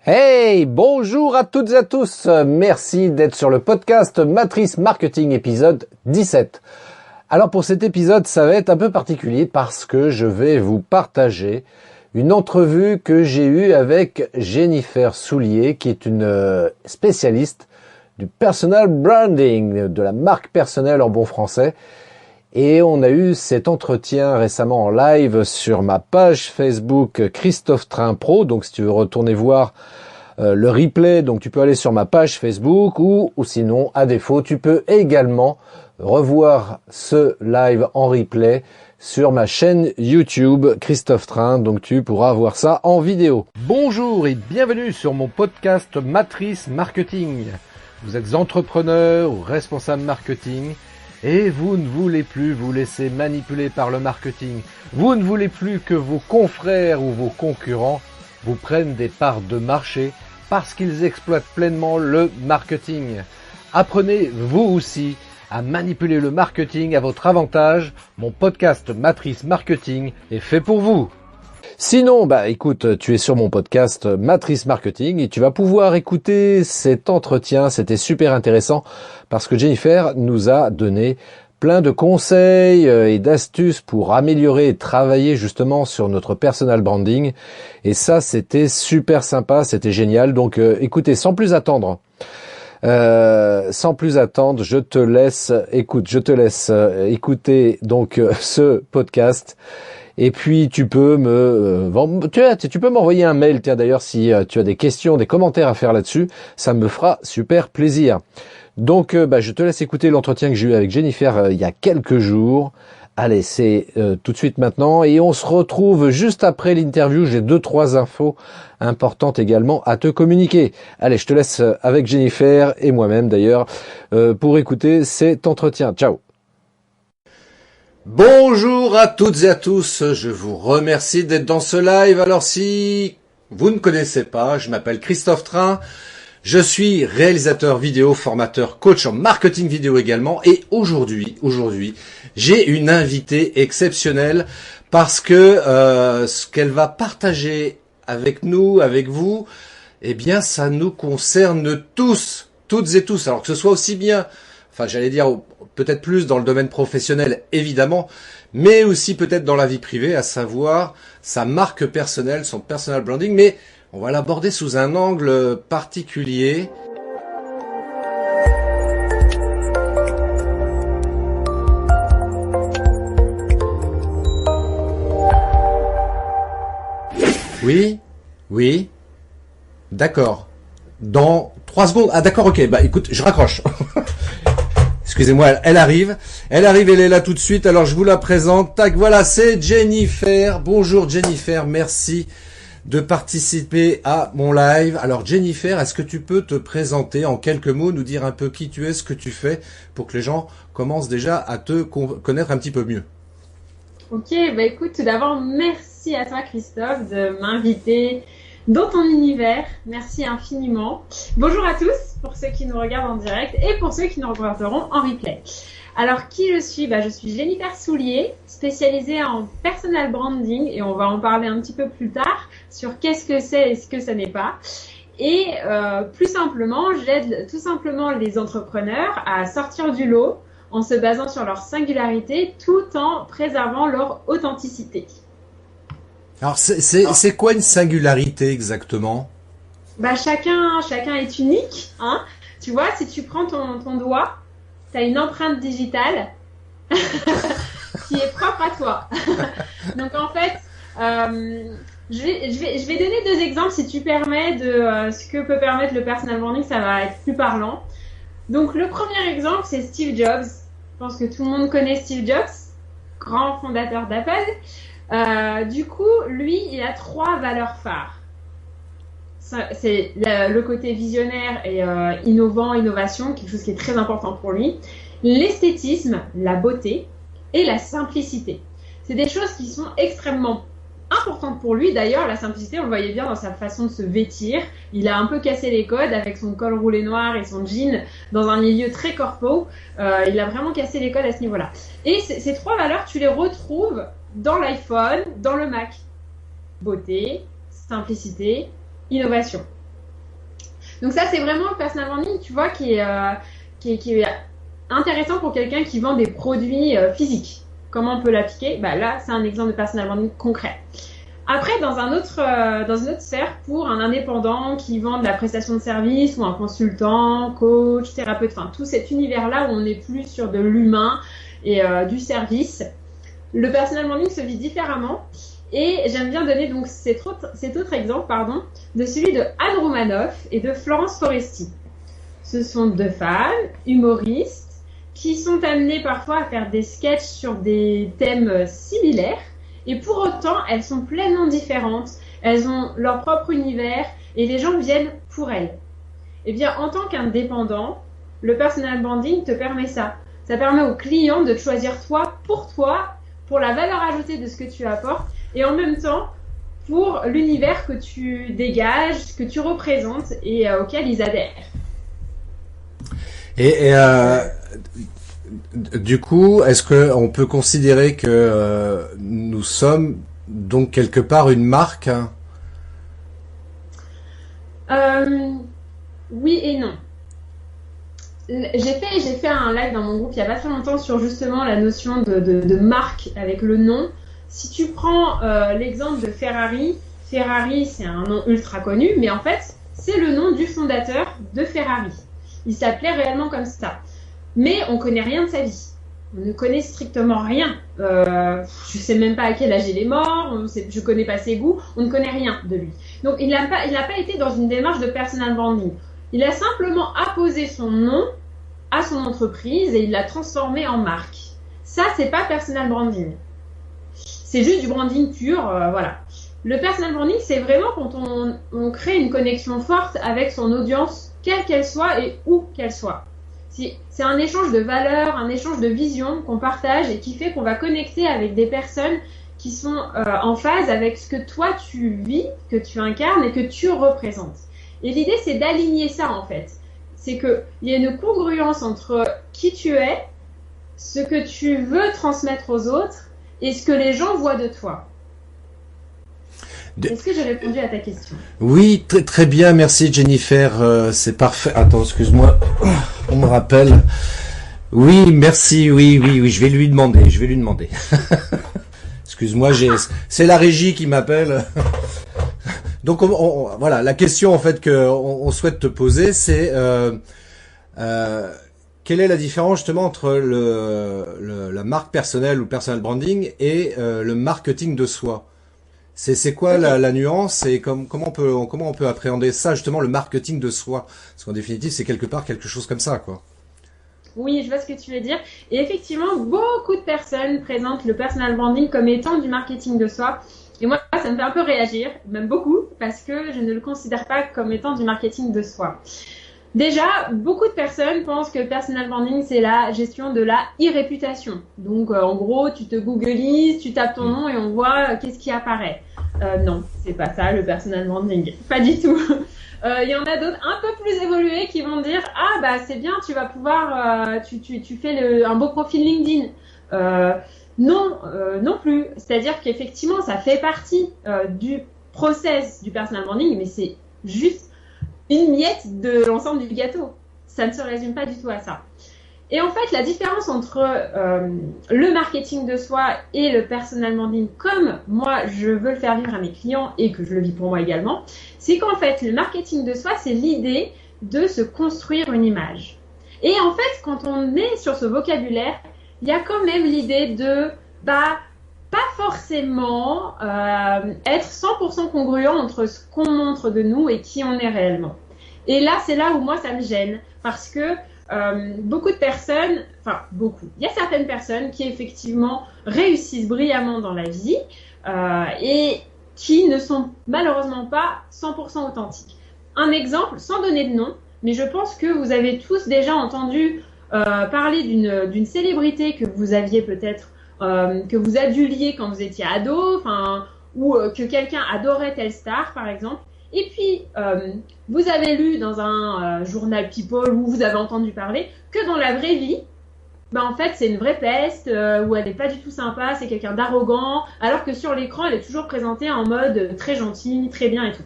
Hey, bonjour à toutes et à tous. Merci d'être sur le podcast Matrice Marketing épisode 17. Alors pour cet épisode, ça va être un peu particulier parce que je vais vous partager une entrevue que j'ai eue avec Jennifer Soulier, qui est une spécialiste du personal branding, de la marque personnelle en bon français. Et on a eu cet entretien récemment en live sur ma page Facebook Christophe Train Pro. Donc si tu veux retourner voir le replay, donc tu peux aller sur ma page Facebook ou sinon, à défaut, tu peux également revoir ce live en replay sur ma chaîne YouTube Christophe Train. Donc tu pourras voir ça en vidéo. Bonjour et bienvenue sur mon podcast Matrice Marketing. Vous êtes entrepreneur ou responsable marketing et vous ne voulez plus vous laisser manipuler par le marketing. Vous ne voulez plus que vos confrères ou vos concurrents vous prennent des parts de marché parce qu'ils exploitent pleinement le marketing. Apprenez vous aussi à manipuler le marketing à votre avantage. Mon podcast Matrice Marketing est fait pour vous. Sinon, écoute, tu es sur mon podcast Matrice Marketing et tu vas pouvoir écouter cet entretien. C'était super intéressant parce que Jennifer nous a donné plein de conseils et d'astuces pour améliorer et travailler justement sur notre personal branding. Et ça, c'était super sympa, c'était génial. Donc écoutez, sans plus attendre, je te laisse écouter donc ce podcast. Et puis tu peux m'envoyer un mail, tiens d'ailleurs si tu as des questions, des commentaires à faire là-dessus, ça me fera super plaisir. Donc je te laisse écouter l'entretien que j'ai eu avec Jennifer il y a quelques jours. Allez, c'est tout de suite maintenant et on se retrouve juste après l'interview. J'ai 2-3 infos importantes également à te communiquer. Allez, je te laisse avec Jennifer et moi-même d'ailleurs pour écouter cet entretien. Ciao. Bonjour à toutes et à tous, je vous remercie d'être dans ce live. Alors si vous ne connaissez pas, je m'appelle Christophe Train, je suis réalisateur vidéo, formateur, coach en marketing vidéo également et aujourd'hui, j'ai une invitée exceptionnelle parce que ce qu'elle va partager avec nous, avec vous, eh bien ça nous concerne tous, toutes et tous, alors que ce soit aussi bien, j'allais dire peut-être plus dans le domaine professionnel évidemment, mais aussi peut-être dans la vie privée, à savoir sa marque personnelle, son personal branding, mais on va l'aborder sous un angle particulier. Oui, d'accord. Dans 3 secondes. Ah d'accord, ok, écoute, je raccroche. Excusez-moi, elle arrive, elle est là tout de suite, alors je vous la présente. Tac, voilà, c'est Jennifer. Bonjour Jennifer, merci de participer à mon live. Alors Jennifer, est-ce que tu peux te présenter en quelques mots, nous dire un peu qui tu es, ce que tu fais, pour que les gens commencent déjà à te connaître un petit peu mieux? Ok, écoute, tout d'abord, merci à toi Christophe de m'inviter dans ton univers. Merci infiniment. Bonjour à tous, pour ceux qui nous regardent en direct et pour ceux qui nous regarderont en replay. Alors, qui je suis? Je suis Jennifer Soulier, spécialisée en personal branding et on va en parler un petit peu plus tard sur qu'est-ce que c'est et ce que ça n'est pas. Et plus simplement, j'aide tout simplement les entrepreneurs à sortir du lot en se basant sur leur singularité tout en préservant leur authenticité. Alors, c'est quoi une singularité exactement? Chacun est unique, hein. Tu vois, si tu prends ton doigt, tu as une empreinte digitale qui est propre à toi. Donc en fait, je vais donner 2 exemples si tu permets de ce que peut permettre le personal branding, ça va être plus parlant. Donc le premier exemple, c'est Steve Jobs. Je pense que tout le monde connaît Steve Jobs, grand fondateur d'Apple. Du coup, lui, il a 3 valeurs phares. C'est le côté visionnaire et innovation, quelque chose qui est très important pour lui. L'esthétisme, la beauté et la simplicité. C'est des choses qui sont extrêmement importante pour lui. D'ailleurs, la simplicité, on le voyait bien dans sa façon de se vêtir. Il a un peu cassé les codes avec son col roulé noir et son jean dans un milieu très corpo. Il a vraiment cassé les codes à ce niveau-là. Et ces trois valeurs, tu les retrouves dans l'iPhone, dans le Mac. Beauté, simplicité, innovation. Donc ça, c'est vraiment le personal branding, tu vois, qui est intéressant pour quelqu'un qui vend des produits physiques. Comment on peut l'appliquer? Bah là, c'est un exemple de personal branding concret. Après, dans une autre sphère, pour un indépendant qui vend de la prestation de service ou un consultant, coach, thérapeute, enfin tout cet univers-là où on est plus sur de l'humain et du service, le personal branding se vit différemment. Et j'aime bien donner donc cet autre exemple, de celui de Anne Roumanoff et de Florence Foresti. Ce sont deux femmes humoristes qui sont amenées parfois à faire des sketchs sur des thèmes similaires. Et pour autant, elles sont pleinement différentes. Elles ont leur propre univers et les gens viennent pour elles. Eh bien, en tant qu'indépendant, le personal branding te permet ça. Ça permet au client de te choisir toi, pour la valeur ajoutée de ce que tu apportes et en même temps pour l'univers que tu dégages, que tu représentes et auquel ils adhèrent. Et du coup, est-ce que on peut considérer que nous sommes donc quelque part une marque? Oui et non. J'ai fait un live dans mon groupe il n'y a pas très longtemps sur justement la notion de marque avec le nom. Si tu prends l'exemple de Ferrari, Ferrari c'est un nom ultra connu, mais en fait c'est le nom du fondateur de Ferrari. Il s'appelait réellement comme ça. Mais on connaît rien de sa vie. On ne connaît strictement rien. Je sais même pas à quel âge il est mort, je connais pas ses goûts, on ne connaît rien de lui. Donc il n'a pas été dans une démarche de personal branding. Il a simplement apposé son nom à son entreprise et il l'a transformé en marque. Ça, c'est pas personal branding. C'est juste du branding pur, voilà. Le personal branding, c'est vraiment quand on crée une connexion forte avec son audience, quelle qu'elle soit et où qu'elle soit. C'est un échange de valeurs, un échange de visions qu'on partage et qui fait qu'on va connecter avec des personnes qui sont en phase avec ce que toi tu vis, que tu incarnes et que tu représentes. Et l'idée, c'est d'aligner ça en fait. C'est qu'il y a une congruence entre qui tu es, ce que tu veux transmettre aux autres et ce que les gens voient de toi. Est-ce que j'ai répondu à ta question? Oui, très, très bien, merci Jennifer, c'est parfait. Attends, excuse-moi, on me rappelle. Oui, merci, oui, je vais lui demander. Excuse-moi, c'est la régie qui m'appelle. Donc voilà, la question en fait que on souhaite te poser, c'est quelle est la différence justement entre la marque personnelle ou personal branding et le marketing de soi? C'est quoi la nuance et comment on peut appréhender ça justement, le marketing de soi? Parce qu'en définitive, c'est quelque part quelque chose comme ça, quoi. Oui, je vois ce que tu veux dire. Et effectivement, beaucoup de personnes présentent le personal branding comme étant du marketing de soi. Et moi, ça me fait un peu réagir, même beaucoup, parce que je ne le considère pas comme étant du marketing de soi. Déjà, beaucoup de personnes pensent que le personal branding, c'est la gestion de la e-réputation. Donc, en gros, tu te googlises, tu tapes ton nom et on voit qu'est-ce qui apparaît. Non, c'est pas ça, le personal branding. Pas du tout. Il y en a d'autres un peu plus évolués qui vont dire « Ah, bah c'est bien, tu vas pouvoir, tu fais un beau profil LinkedIn. » Non, non plus. C'est-à-dire qu'effectivement, ça fait partie du process du personal branding, mais c'est juste une miette de l'ensemble du gâteau. Ça ne se résume pas du tout à ça. Et en fait, la différence entre le marketing de soi et le personal branding, comme moi, je veux le faire vivre à mes clients et que je le vis pour moi également, c'est qu'en fait, le marketing de soi, c'est l'idée de se construire une image. Et en fait, quand on est sur ce vocabulaire, il y a quand même l'idée de, pas forcément être 100% congruent entre ce qu'on montre de nous et qui on est réellement. Et là, c'est là où moi, ça me gêne, parce que beaucoup de personnes, il y a certaines personnes qui effectivement réussissent brillamment dans la vie et qui ne sont malheureusement pas 100% authentiques. Un exemple, sans donner de nom, mais je pense que vous avez tous déjà entendu parler d'une célébrité que vous aviez peut-être, que vous aduliez quand vous étiez ado, ou que quelqu'un adorait telle star par exemple. Et puis, vous avez lu dans un journal People où vous avez entendu parler que dans la vraie vie, en fait, c'est une vraie peste, où elle n'est pas du tout sympa, c'est quelqu'un d'arrogant, alors que sur l'écran, elle est toujours présentée en mode très gentille, très bien et tout.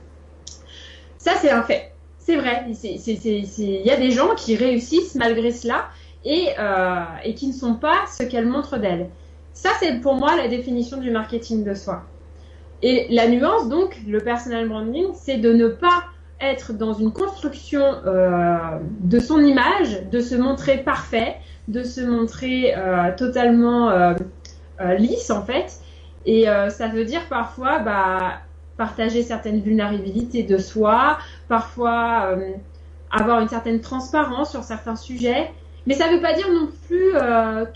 Ça, c'est un fait. c'est vrai. Il y a des gens qui réussissent malgré cela et qui ne sont pas ce qu'elles montrent d'elles. Ça, c'est pour moi la définition du marketing de soi. Et la nuance, donc, le personal branding, c'est de ne pas être dans une construction de son image, de se montrer parfait, de se montrer totalement lisse, en fait. Et ça veut dire parfois partager certaines vulnérabilités de soi, parfois avoir une certaine transparence sur certains sujets. Mais ça ne veut pas dire non plus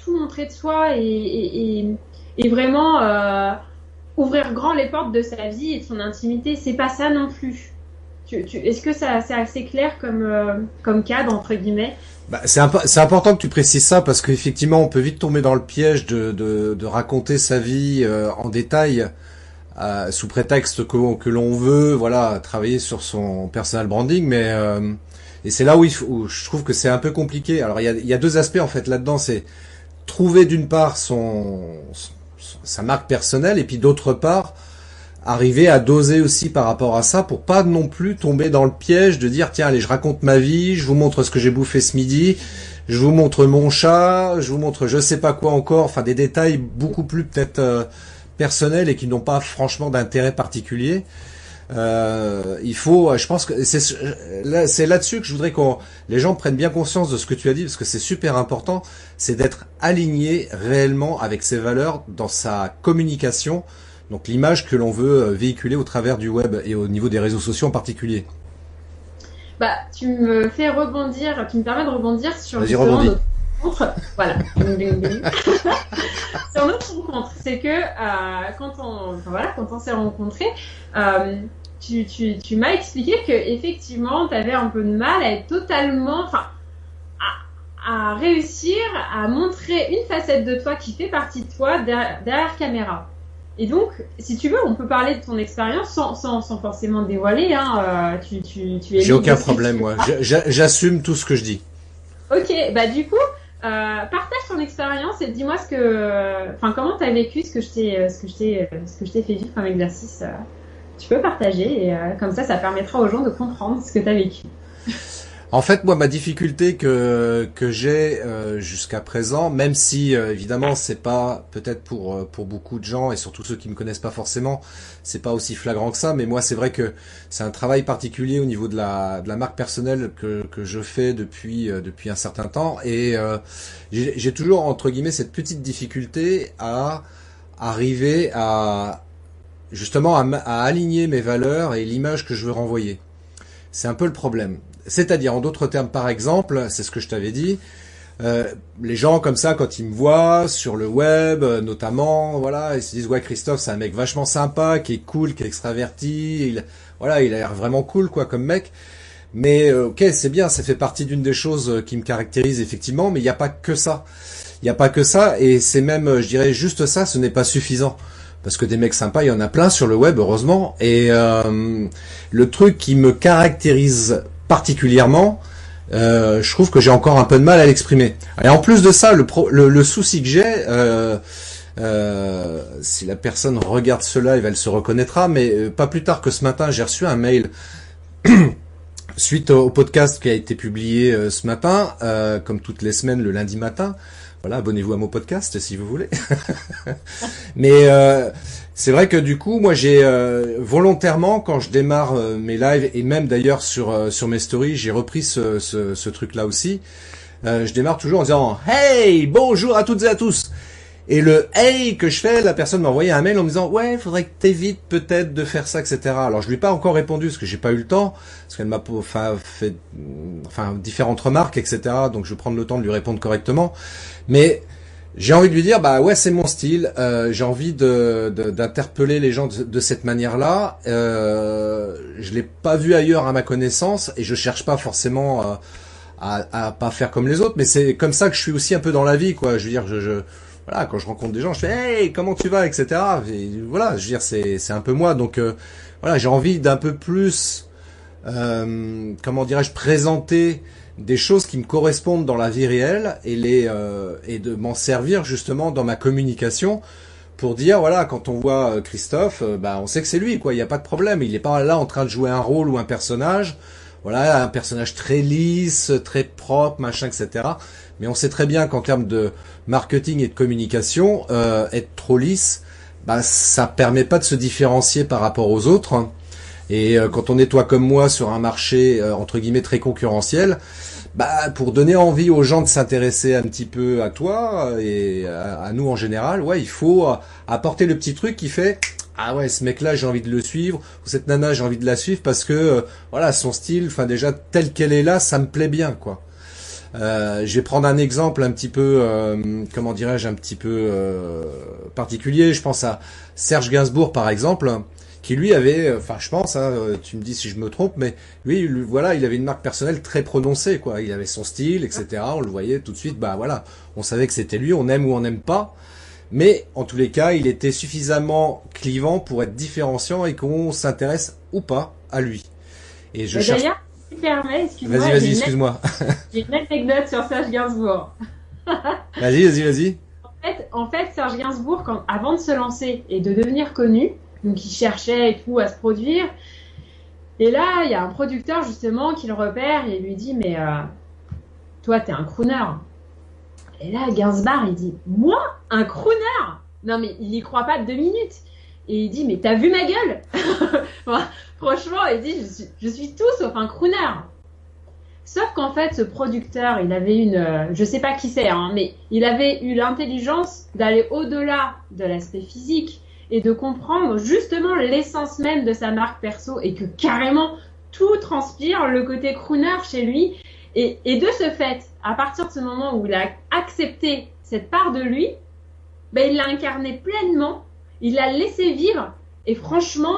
tout montrer de soi et vraiment ouvrir grand les portes de sa vie et de son intimité. C'est pas ça non plus. Est-ce que c'est assez clair comme cadre, entre guillemets? C'est important que tu précises ça parce qu'effectivement, on peut vite tomber dans le piège de raconter sa vie en détail sous prétexte que l'on veut, voilà, travailler sur son personal branding, mais et c'est là où je trouve que c'est un peu compliqué. Alors il y a deux aspects en fait là-dedans, c'est trouver d'une part sa marque personnelle et puis d'autre part arriver à doser aussi par rapport à ça pour pas non plus tomber dans le piège de dire tiens allez je raconte ma vie, je vous montre ce que j'ai bouffé ce midi, je vous montre mon chat, je vous montre je sais pas quoi encore, enfin des détails beaucoup plus peut-être personnels et qui n'ont pas franchement d'intérêt particulier. Il faut, je pense que c'est là-dessus que je voudrais que les gens prennent bien conscience de ce que tu as dit parce que c'est super important, c'est d'être aligné réellement avec ses valeurs dans sa communication. Donc l'image que l'on veut véhiculer au travers du web et au niveau des réseaux sociaux en particulier. Tu me permets de rebondir sur notre rencontre. Voilà. Sur notre rencontre, c'est que quand on s'est rencontrés, tu m'as expliqué que effectivement, tu avais un peu de mal à être totalement, à réussir à montrer une facette de toi qui fait partie de toi derrière caméra. Et donc, si tu veux, on peut parler de ton expérience sans forcément dévoiler. Tu es J'ai aucun problème, moi. J'assume tout ce que je dis. Ok, du coup, partage ton expérience et dis-moi comment tu as vécu ce que je t'ai fait vivre comme exercice. Tu peux partager et comme ça permettra aux gens de comprendre ce que tu as vécu. En fait, moi, ma difficulté que j'ai jusqu'à présent, même si évidemment c'est pas peut-être pour beaucoup de gens et surtout ceux qui me connaissent pas forcément, c'est pas aussi flagrant que ça. Mais moi, c'est vrai que c'est un travail particulier au niveau de la marque personnelle que je fais depuis un certain temps et j'ai toujours entre guillemets cette petite difficulté à arriver à justement à aligner mes valeurs et l'image que je veux renvoyer. C'est un peu le problème. C'est-à-dire, en d'autres termes, par exemple, c'est ce que je t'avais dit, les gens comme ça, quand ils me voient sur le web, notamment, voilà, ils se disent ouais Christophe, c'est un mec vachement sympa, qui est cool, qui est extraverti, il a l'air vraiment cool quoi comme mec. Mais ok, c'est bien, ça fait partie d'une des choses qui me caractérise effectivement, mais il n'y a pas que ça. Il n'y a pas que ça, et c'est même, je dirais, juste ça, ce n'est pas suffisant. Parce que des mecs sympas, il y en a plein sur le web, heureusement. Et le truc qui me caractérise particulièrement, je trouve que j'ai encore un peu de mal à l'exprimer. Et en plus de ça, le souci que j'ai, si la personne regarde ce live, elle se reconnaîtra, mais pas plus tard que ce matin, j'ai reçu un mail suite au podcast qui a été publié ce matin, comme toutes les semaines le lundi matin. Voilà, abonnez-vous à mon podcast si vous voulez. Mais c'est vrai que du coup, moi j'ai volontairement, quand je démarre mes lives et même d'ailleurs sur mes stories, j'ai repris ce truc-là aussi. Je démarre toujours en disant hey, bonjour à toutes et à tous. Et le hey que je fais, la personne m'a envoyé un mail en me disant ouais, faudrait que t'évites peut-être de faire ça, etc. Alors je lui ai pas encore répondu parce que j'ai pas eu le temps, parce qu'elle m'a fait différentes remarques, etc. Donc je vais prendre le temps de lui répondre correctement. Mais j'ai envie de lui dire bah ouais, c'est mon style. J'ai envie d'interpeller les gens de cette manière-là. Je l'ai pas vu ailleurs à ma connaissance et je cherche pas forcément à pas faire comme les autres. Mais c'est comme ça que je suis aussi un peu dans la vie, quoi. Je veux dire, voilà, quand je rencontre des gens, je fais hey, comment tu vas, etc. Et voilà, je veux dire, c'est un peu moi. Donc voilà, j'ai envie d'un peu plus, comment dirais-je, présenter des choses qui me correspondent dans la vie réelle et de m'en servir justement dans ma communication pour dire voilà, quand on voit Christophe, on sait que c'est lui, quoi. Il n'y a pas de problème. Il n'est pas là en train de jouer un rôle ou un personnage. voilà, un personnage très lisse, très propre, machin, etc. Mais on sait très bien qu'en termes de marketing et de communication, être trop lisse, bah ça permet pas de se différencier par rapport aux autres, hein. Et quand on est toi comme moi sur un marché entre guillemets très concurrentiel, bah pour donner envie aux gens de s'intéresser un petit peu à toi et à nous en général, ouais, il faut apporter le petit truc qui fait ah ouais, ce mec-là, j'ai envie de le suivre, ou cette nana, j'ai envie de la suivre parce que voilà, son style, enfin déjà telle qu'elle est là, ça me plaît bien, quoi. Je vais prendre un exemple un petit peu, comment dirais-je, un petit peu particulier. Je pense à Serge Gainsbourg, par exemple, qui lui avait, enfin, je pense, hein, tu me dis si je me trompe, mais lui, voilà, il avait une marque personnelle très prononcée, quoi. Il avait son style, etc. On le voyait tout de suite, bah voilà, on savait que c'était lui, on aime ou on n'aime pas. Mais en tous les cas, il était suffisamment clivant pour être différenciant et qu'on s'intéresse ou pas à lui. Et je cherche. D'ailleurs, si tu permets, excuse-moi. Vas-y, excuse-moi. J'ai une anecdote sur Serge Gainsbourg. Vas-y. En fait, Serge Gainsbourg, avant de se lancer et de devenir connu, donc il cherchait et tout à se produire. Et là, il y a un producteur justement qui le repère et lui dit mais toi, t'es un crooner. Et là, Gainsbourg, il dit moi, un crooner? Non mais il y croit pas 2 minutes. Et il dit mais t'as vu ma gueule? Franchement, il dit je suis tout sauf un crooner. Sauf qu'en fait, ce producteur, il avait je sais pas qui c'est, hein, mais il avait eu l'intelligence d'aller au-delà de l'aspect physique et de comprendre justement l'essence même de sa marque perso et que carrément tout transpire le côté crooner chez lui. Et de ce fait, à partir de ce moment où il a accepté cette part de lui, ben, il l'a incarné pleinement, il l'a laissé vivre. Et franchement,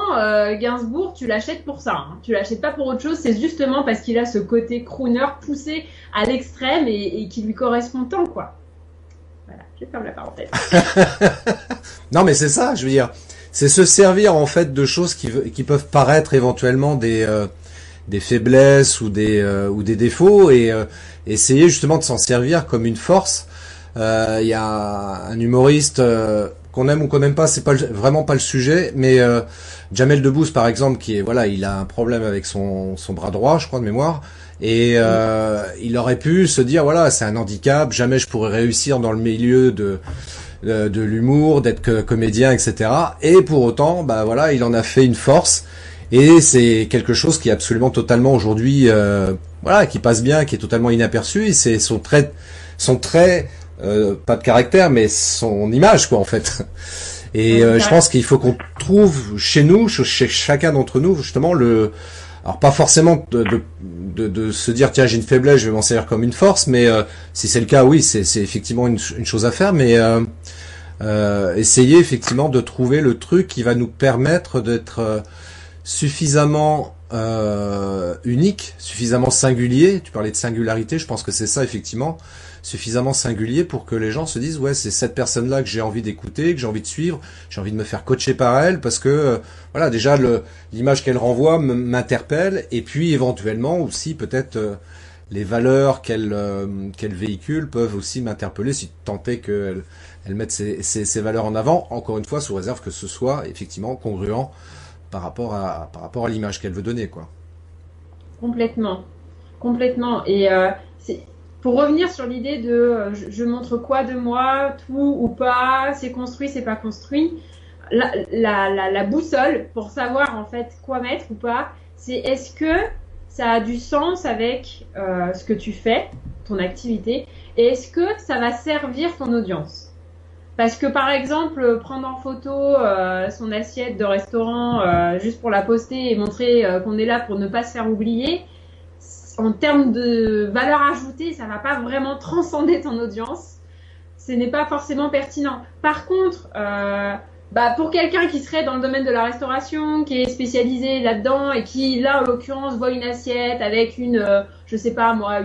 Gainsbourg, tu l'achètes pour ça. Hein. Tu l'achètes pas pour autre chose. C'est justement parce qu'il a ce côté crooner poussé à l'extrême et qui lui correspond tant, quoi. Voilà, je ferme la parenthèse. Non, mais c'est ça, je veux dire. C'est se servir en fait de choses qui peuvent paraître éventuellement des faiblesses ou des défauts et essayer justement de s'en servir comme une force. Il y a un humoriste qu'on aime ou qu'on n'aime pas, c'est pas vraiment pas le sujet, mais Jamel Debbouze par exemple, qui est voilà, il a un problème avec son bras droit, je crois de mémoire, et il aurait pu se dire voilà, c'est un handicap, jamais je pourrais réussir dans le milieu de l'humour, d'être comédien, etc. Et pour autant, bah voilà, il en a fait une force. Et c'est quelque chose qui est absolument totalement aujourd'hui, voilà, qui passe bien, qui est totalement inaperçu. Et c'est son trait, pas de caractère, mais son image, quoi, en fait. Et je pense qu'il faut qu'on trouve chez nous, chez chacun d'entre nous, justement alors pas forcément de se dire tiens j'ai une faiblesse, je vais m'en servir comme une force, mais si c'est le cas, oui, c'est effectivement une chose à faire, mais essayer effectivement de trouver le truc qui va nous permettre d'être suffisamment unique, suffisamment singulier. Tu parlais de singularité, je pense que c'est ça effectivement, suffisamment singulier pour que les gens se disent ouais, c'est cette personne-là que j'ai envie d'écouter, que j'ai envie de suivre, j'ai envie de me faire coacher par elle parce que voilà, déjà l'image qu'elle renvoie m'interpelle et puis éventuellement aussi peut-être les valeurs qu'elle véhicule peuvent aussi m'interpeller si tant est qu'elle mette ces valeurs en avant, encore une fois sous réserve que ce soit effectivement congruent par rapport à l'image qu'elle veut donner, quoi. Complètement. Et pour revenir sur l'idée de je montre quoi de moi, tout ou pas, c'est construit, c'est pas construit. La boussole pour savoir en fait quoi mettre ou pas, c'est est-ce que ça a du sens avec ce que tu fais, ton activité, et est-ce que ça va servir ton audience? Parce que par exemple, prendre en photo son assiette de restaurant juste pour la poster et montrer qu'on est là pour ne pas se faire oublier, en termes de valeur ajoutée, ça va pas vraiment transcender ton audience. Ce n'est pas forcément pertinent. Par contre, pour quelqu'un qui serait dans le domaine de la restauration, qui est spécialisé là-dedans et qui, là, en l'occurrence, voit une assiette avec je sais pas moi,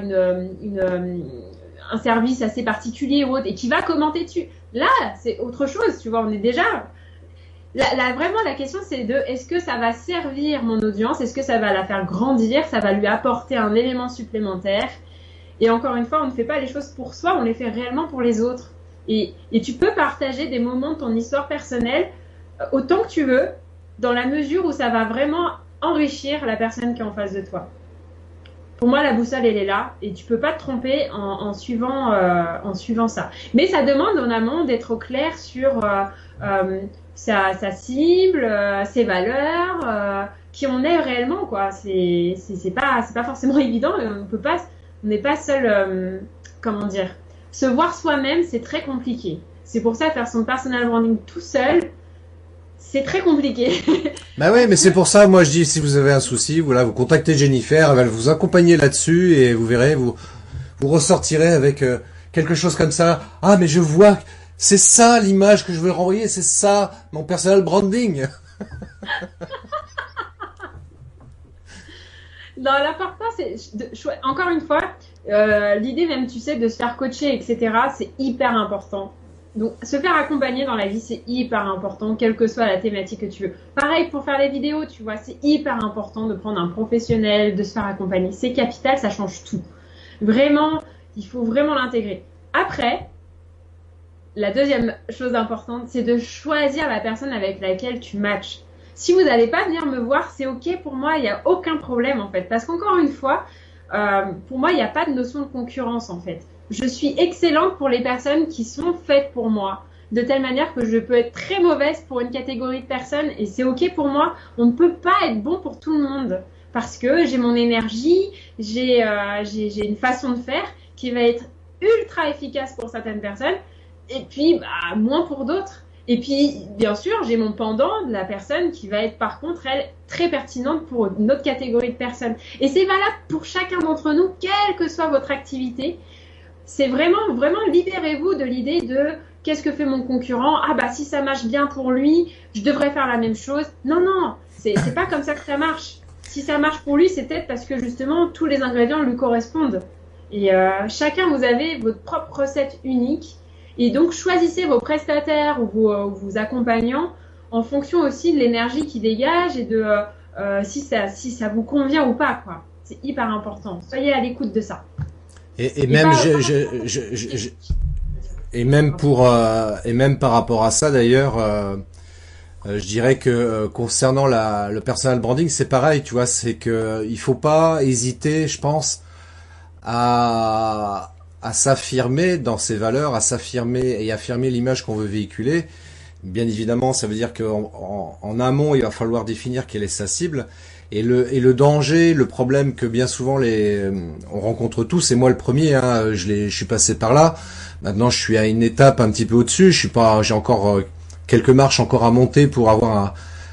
un service assez particulier ou autre, et qui va commenter dessus. Là, c'est autre chose, tu vois, on est déjà... Vraiment, la question, c'est est-ce que ça va servir mon audience? Est-ce que ça va la faire grandir? Ça va lui apporter un élément supplémentaire? Et encore une fois, on ne fait pas les choses pour soi, on les fait réellement pour les autres. Et tu peux partager des moments de ton histoire personnelle autant que tu veux, dans la mesure où ça va vraiment enrichir la personne qui est en face de toi. Pour moi, la boussole, elle est là et tu peux pas te tromper en suivant ça. Mais ça demande en amont d'être au clair sur sa cible, ses valeurs, qui on est réellement, quoi. C'est pas forcément évident. On n'est pas seul, comment dire, se voir soi-même, c'est très compliqué. C'est pour ça faire son personal branding tout seul, c'est très compliqué. Bah ouais, mais c'est pour ça, moi je dis, si vous avez un souci, voilà, vous contactez Jennifer, elle va vous accompagner là-dessus et vous verrez, vous ressortirez avec quelque chose comme ça. Ah, mais je vois, c'est ça l'image que je veux renvoyer, c'est ça mon personal branding. Non, l'important, c'est encore une fois, l'idée même, tu sais, de se faire coacher, etc., c'est hyper important. Donc, se faire accompagner dans la vie, c'est hyper important, quelle que soit la thématique que tu veux. Pareil pour faire les vidéos, tu vois, c'est hyper important de prendre un professionnel, de se faire accompagner. C'est capital, ça change tout. Vraiment, il faut vraiment l'intégrer. Après, la deuxième chose importante, c'est de choisir la personne avec laquelle tu matches. Si vous n'allez pas venir me voir, c'est ok pour moi, il n'y a aucun problème en fait. Parce qu'encore une fois, pour moi, il n'y a pas de notion de concurrence en fait. Je suis excellente pour les personnes qui sont faites pour moi, de telle manière que je peux être très mauvaise pour une catégorie de personnes et c'est ok pour moi. On ne peut pas être bon pour tout le monde parce que j'ai mon énergie, j'ai une façon de faire qui va être ultra efficace pour certaines personnes et puis moins pour d'autres. Et puis, bien sûr, j'ai mon pendant de la personne qui va être, par contre, elle, très pertinente pour une autre catégorie de personnes. Et c'est valable pour chacun d'entre nous, quelle que soit votre activité. C'est vraiment, vraiment, libérez-vous de l'idée de qu'est-ce que fait mon concurrent? Ah bah, si ça marche bien pour lui, je devrais faire la même chose. Non, non, c'est pas comme ça que ça marche. Si ça marche pour lui, c'est peut-être parce que, justement, tous les ingrédients lui correspondent. Et chacun, vous avez votre propre recette unique. Et donc, choisissez vos prestataires ou vos accompagnants en fonction aussi de l'énergie qu'ils dégagent et de si ça vous convient ou pas, quoi. C'est hyper important. Soyez à l'écoute de ça. Et même, et même par rapport à ça, d'ailleurs, je dirais que concernant le personal branding, c'est pareil, tu vois, c'est que il faut pas hésiter, je pense, à s'affirmer dans ses valeurs, à s'affirmer et affirmer l'image qu'on veut véhiculer. Bien évidemment, ça veut dire qu'en amont, il va falloir définir quelle est sa cible. Et le danger, le problème que bien souvent on rencontre tous, et moi le premier, hein, je suis passé par là. Maintenant, je suis à une étape un petit peu au-dessus. J'ai encore quelques marches encore à monter pour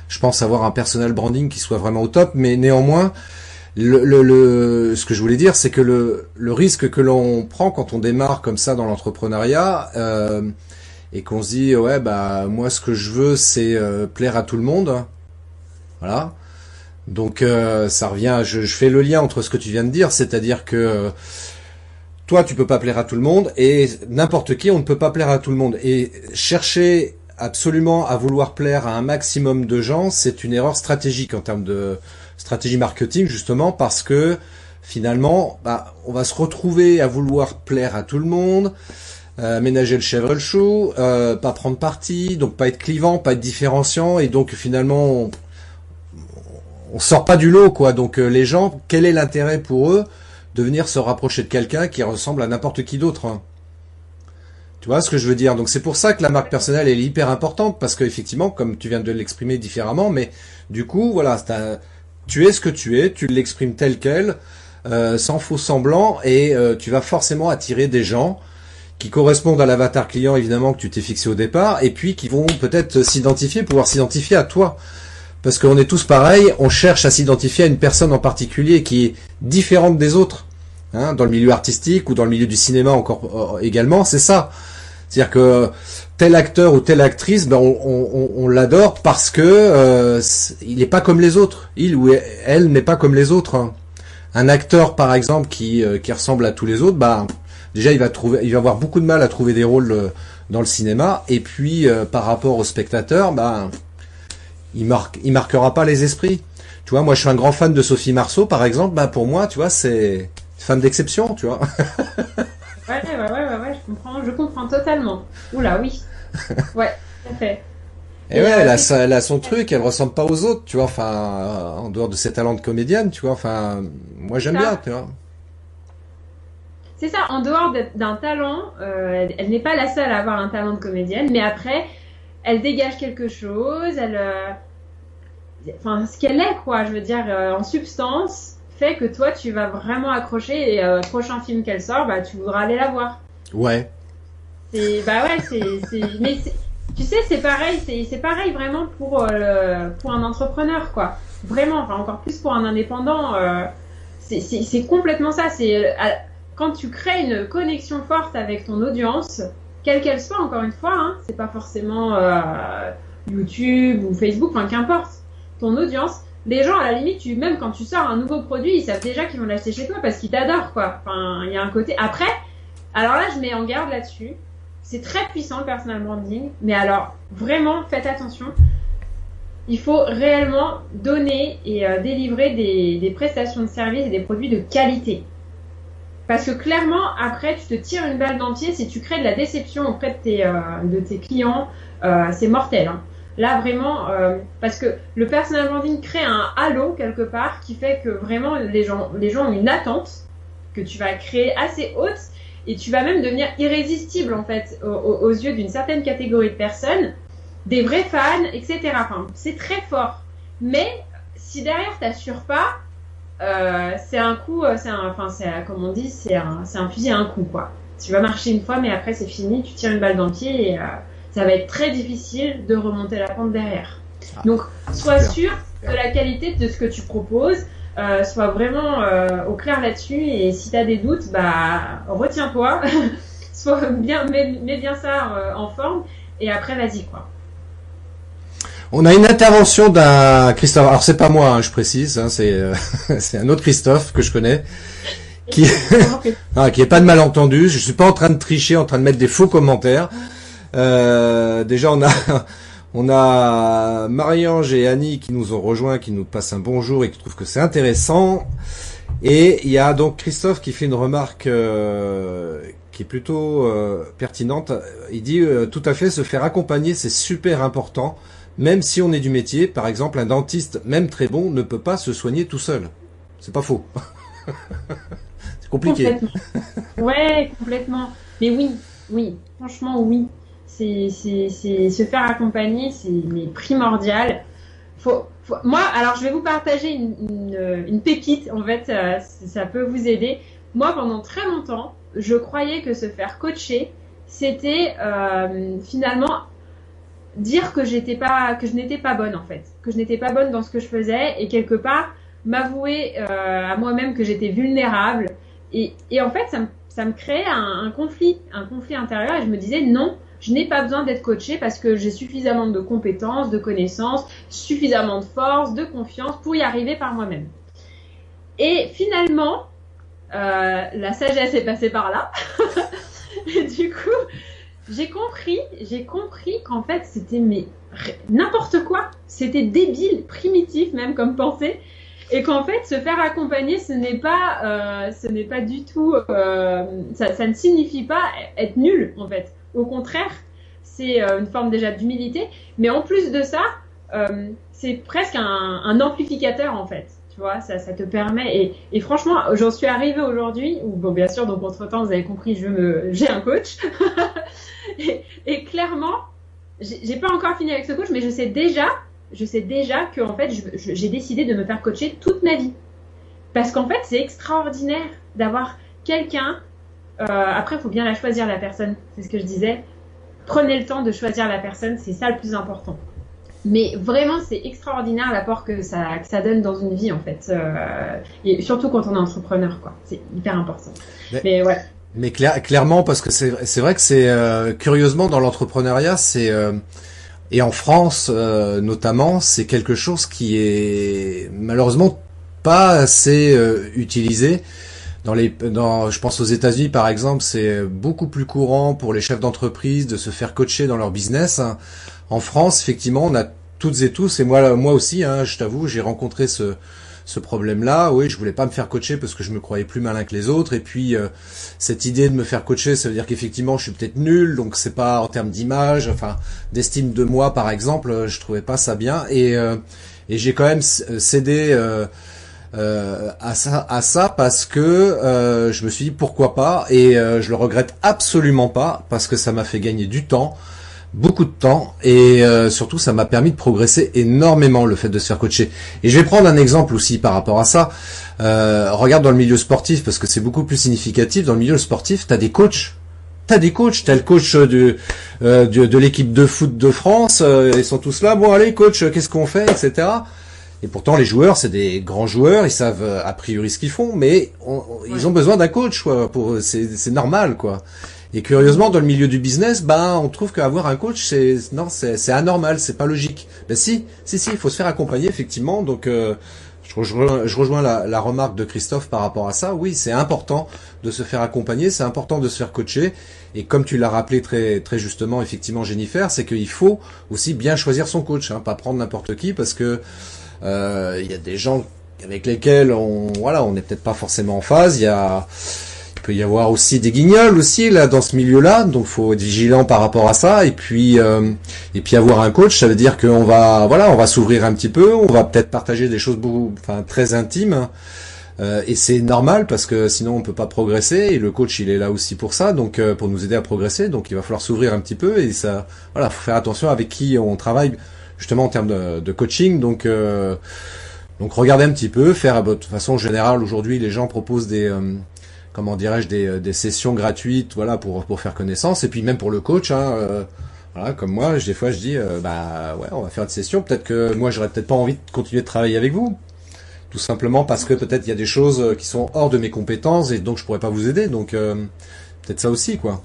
je pense avoir un personal branding qui soit vraiment au top. Mais néanmoins, ce que je voulais dire, c'est que le risque que l'on prend quand on démarre comme ça dans l'entrepreneuriat et qu'on se dit ouais bah moi ce que je veux c'est plaire à tout le monde, voilà. Donc ça revient, je fais le lien entre ce que tu viens de dire, c'est-à-dire que toi tu peux pas plaire à tout le monde et n'importe qui on ne peut pas plaire à tout le monde et chercher absolument à vouloir plaire à un maximum de gens, c'est une erreur stratégique en termes de stratégie marketing justement parce que finalement on va se retrouver à vouloir plaire à tout le monde, ménager le chèvre et le chou, pas prendre parti, donc pas être clivant, pas être différenciant et donc finalement on sort pas du lot quoi. Donc les gens, quel est l'intérêt pour eux de venir se rapprocher de quelqu'un qui ressemble à n'importe qui d'autre, hein? Tu vois ce que je veux dire? Donc c'est pour ça que la marque personnelle est hyper importante parce qu'effectivement, comme tu viens de l'exprimer différemment, mais du coup voilà, tu es ce que tu es, tu l'exprimes tel quel, sans faux semblant, et tu vas forcément attirer des gens qui correspondent à l'avatar client évidemment que tu t'es fixé au départ, et puis qui vont peut-être pouvoir s'identifier à toi. Parce qu'on est tous pareils, on cherche à s'identifier à une personne en particulier qui est différente des autres. Hein, dans le milieu artistique ou dans le milieu du cinéma encore également, c'est ça. C'est-à-dire que tel acteur ou telle actrice, on l'adore parce que il n'est pas comme les autres. Il ou elle n'est pas comme les autres, hein. Un acteur, par exemple, qui ressemble à tous les autres, déjà il va avoir beaucoup de mal à trouver des rôles dans le cinéma. Et puis par rapport au spectateur, il marquera pas les esprits. Tu vois, moi je suis un grand fan de Sophie Marceau, par exemple. Pour moi, tu vois, c'est une femme d'exception, tu vois. Ouais, je comprends totalement. Oula, oui. Ouais, tout à fait. Et ouais, elle a son truc, elle ressemble pas aux autres, tu vois, enfin, en dehors de ses talents de comédienne, tu vois, enfin, moi c'est j'aime bien, ça. tu vois. C'est ça, en dehors d'un talent, elle n'est pas la seule à avoir un talent de comédienne, mais après, elle dégage quelque chose, enfin, ce qu'elle est, quoi, je veux dire, en substance, fait que toi, tu vas vraiment accrocher et prochain film qu'elle sort, bah, tu voudras aller la voir. Ouais, Bah ouais, tu sais, c'est pareil, c'est pareil vraiment pour un entrepreneur, quoi. Vraiment, enfin, encore plus pour un indépendant, c'est complètement ça. Quand tu crées une connexion forte avec ton audience, quelle qu'elle soit, encore une fois, hein, c'est pas forcément YouTube ou Facebook, enfin, qu'importe. Ton audience, les gens, à la limite, même quand tu sors un nouveau produit, ils savent déjà qu'ils vont l'acheter chez toi parce qu'ils t'adorent, quoi. Enfin, il y a un côté. Après, alors là, je mets en garde là-dessus. C'est très puissant le personal branding, mais alors vraiment faites attention. Il faut réellement donner et délivrer des prestations de services et des produits de qualité. Parce que clairement, après, tu te tires une balle dans le pied si tu crées de la déception auprès de tes clients. C'est mortel. Hein. Là, vraiment, parce que le personal branding crée un halo quelque part qui fait que vraiment les gens ont une attente que tu vas créer assez haute. Et tu vas même devenir irrésistible, en fait, aux yeux d'une certaine catégorie de personnes, des vrais fans, etc. Enfin, c'est très fort. Mais si derrière, t'assures pas, c'est un coup, comme on dit, c'est un fusil à un coup, quoi. Tu vas marcher une fois, mais après, c'est fini, tu tires une balle dans le pied et ça va être très difficile de remonter la pente derrière. Donc, sois sûr de la qualité de ce que tu proposes. Sois vraiment au clair là-dessus et si tu as des doutes, bah retiens-toi, mets bien ça en forme et après vas-y quoi. On a une intervention d'un Christophe, alors c'est pas moi, hein, je précise, hein, c'est un autre Christophe que je connais, qui qui est pas de malentendu, je suis pas en train de tricher, en train de mettre des faux commentaires. Déjà on a Marie-Ange et Annie qui nous ont rejoints, qui nous passent un bonjour et qui trouvent que c'est intéressant. Et il y a donc Christophe qui fait une remarque qui est plutôt pertinente. Il dit tout à fait, se faire accompagner, c'est super important. Même si on est du métier, par exemple, un dentiste, même très bon, ne peut pas se soigner tout seul. C'est pas faux. C'est compliqué. Complètement. Ouais, complètement. Mais oui, franchement oui. C'est se faire accompagner, c'est primordial. Moi, alors je vais vous partager une pépite, en fait, ça peut vous aider. Moi, pendant très longtemps, je croyais que se faire coacher, c'était finalement dire que je n'étais pas bonne, en fait, que je n'étais pas bonne dans ce que je faisais et quelque part m'avouer à moi-même que j'étais vulnérable et en fait ça me créait un conflit intérieur et je me disais non. Je n'ai pas besoin d'être coachée parce que j'ai suffisamment de compétences, de connaissances, suffisamment de force, de confiance pour y arriver par moi-même. Et finalement, la sagesse est passée par là. Et du coup, j'ai compris qu'en fait, c'était n'importe quoi. C'était débile, primitif même comme pensée. Et qu'en fait, se faire accompagner, ce n'est pas du tout, ça ne signifie pas être nul, en fait. Au contraire, c'est une forme déjà d'humilité, mais en plus de ça, c'est presque un amplificateur en fait. Tu vois, ça te permet. Et franchement, j'en suis arrivée aujourd'hui. Où bon, bien sûr, donc entre temps, vous avez compris, j'ai un coach. et clairement, j'ai pas encore fini avec ce coach, mais je sais déjà que en fait, j'ai décidé de me faire coacher toute ma vie, parce qu'en fait, c'est extraordinaire d'avoir quelqu'un. Après, il faut bien la choisir, la personne. C'est ce que je disais. Prenez le temps de choisir la personne, c'est ça le plus important. Mais vraiment, c'est extraordinaire l'apport que ça donne dans une vie, en fait. Et surtout quand on est entrepreneur, quoi. C'est hyper important. Mais ouais. Mais clairement, parce que c'est vrai que c'est curieusement dans l'entrepreneuriat, et en France notamment, c'est quelque chose qui est malheureusement pas assez utilisé. Je pense aux États-Unis par exemple, c'est beaucoup plus courant pour les chefs d'entreprise de se faire coacher dans leur business. En France, effectivement, on a toutes et tous, et moi aussi, hein, je t'avoue, j'ai rencontré ce ce problème-là. Oui, je voulais pas me faire coacher parce que je me croyais plus malin que les autres. Et puis cette idée de me faire coacher, ça veut dire qu'effectivement, je suis peut-être nul. Donc c'est pas en termes d'image, enfin d'estime de moi, par exemple, je trouvais pas ça bien. Et j'ai quand même cédé à ça parce que je me suis dit pourquoi pas. Et je le regrette absolument pas parce que ça m'a fait gagner du temps. Beaucoup de temps et surtout ça m'a permis de progresser énormément le fait de se faire coacher. Et je vais prendre un exemple aussi par rapport à ça. Regarde dans le milieu sportif parce que c'est beaucoup plus significatif. Dans le milieu sportif, t'as des coachs. T'as le coach de l'équipe de foot de France. Ils sont tous là. Bon allez coach, qu'est-ce qu'on fait, etc. Et pourtant les joueurs, c'est des grands joueurs. Ils savent a priori ce qu'ils font, mais ils ont besoin d'un coach. Quoi, c'est normal quoi. Et curieusement, dans le milieu du business, on trouve qu'avoir un coach, c'est anormal, c'est pas logique. Ben si, il faut se faire accompagner effectivement. Donc, je rejoins la remarque de Christophe par rapport à ça. Oui, c'est important de se faire accompagner, c'est important de se faire coacher. Et comme tu l'as rappelé très très justement, effectivement, Jennifer, c'est qu'il faut aussi bien choisir son coach, hein, pas prendre n'importe qui, parce que il y a des gens avec lesquels on n'est peut-être pas forcément en phase. Il peut y avoir aussi des guignols aussi là dans ce milieu-là, donc faut être vigilant par rapport à ça. Et puis avoir un coach, ça veut dire qu'on va s'ouvrir un petit peu, on va peut-être partager des choses très intimes. Et c'est normal parce que sinon on peut pas progresser. Et le coach il est là aussi pour ça, donc pour nous aider à progresser. Donc il va falloir s'ouvrir un petit peu et ça, faut faire attention avec qui on travaille justement en termes de coaching. Donc regardez un petit peu, de toute façon générale aujourd'hui les gens proposent des des sessions gratuites, pour faire connaissance, et puis même pour le coach, comme moi, des fois je dis, on va faire une session, peut-être que moi j'aurais peut-être pas envie de continuer de travailler avec vous, tout simplement parce que peut-être il y a des choses qui sont hors de mes compétences et donc je pourrais pas vous aider, donc peut-être ça aussi, quoi.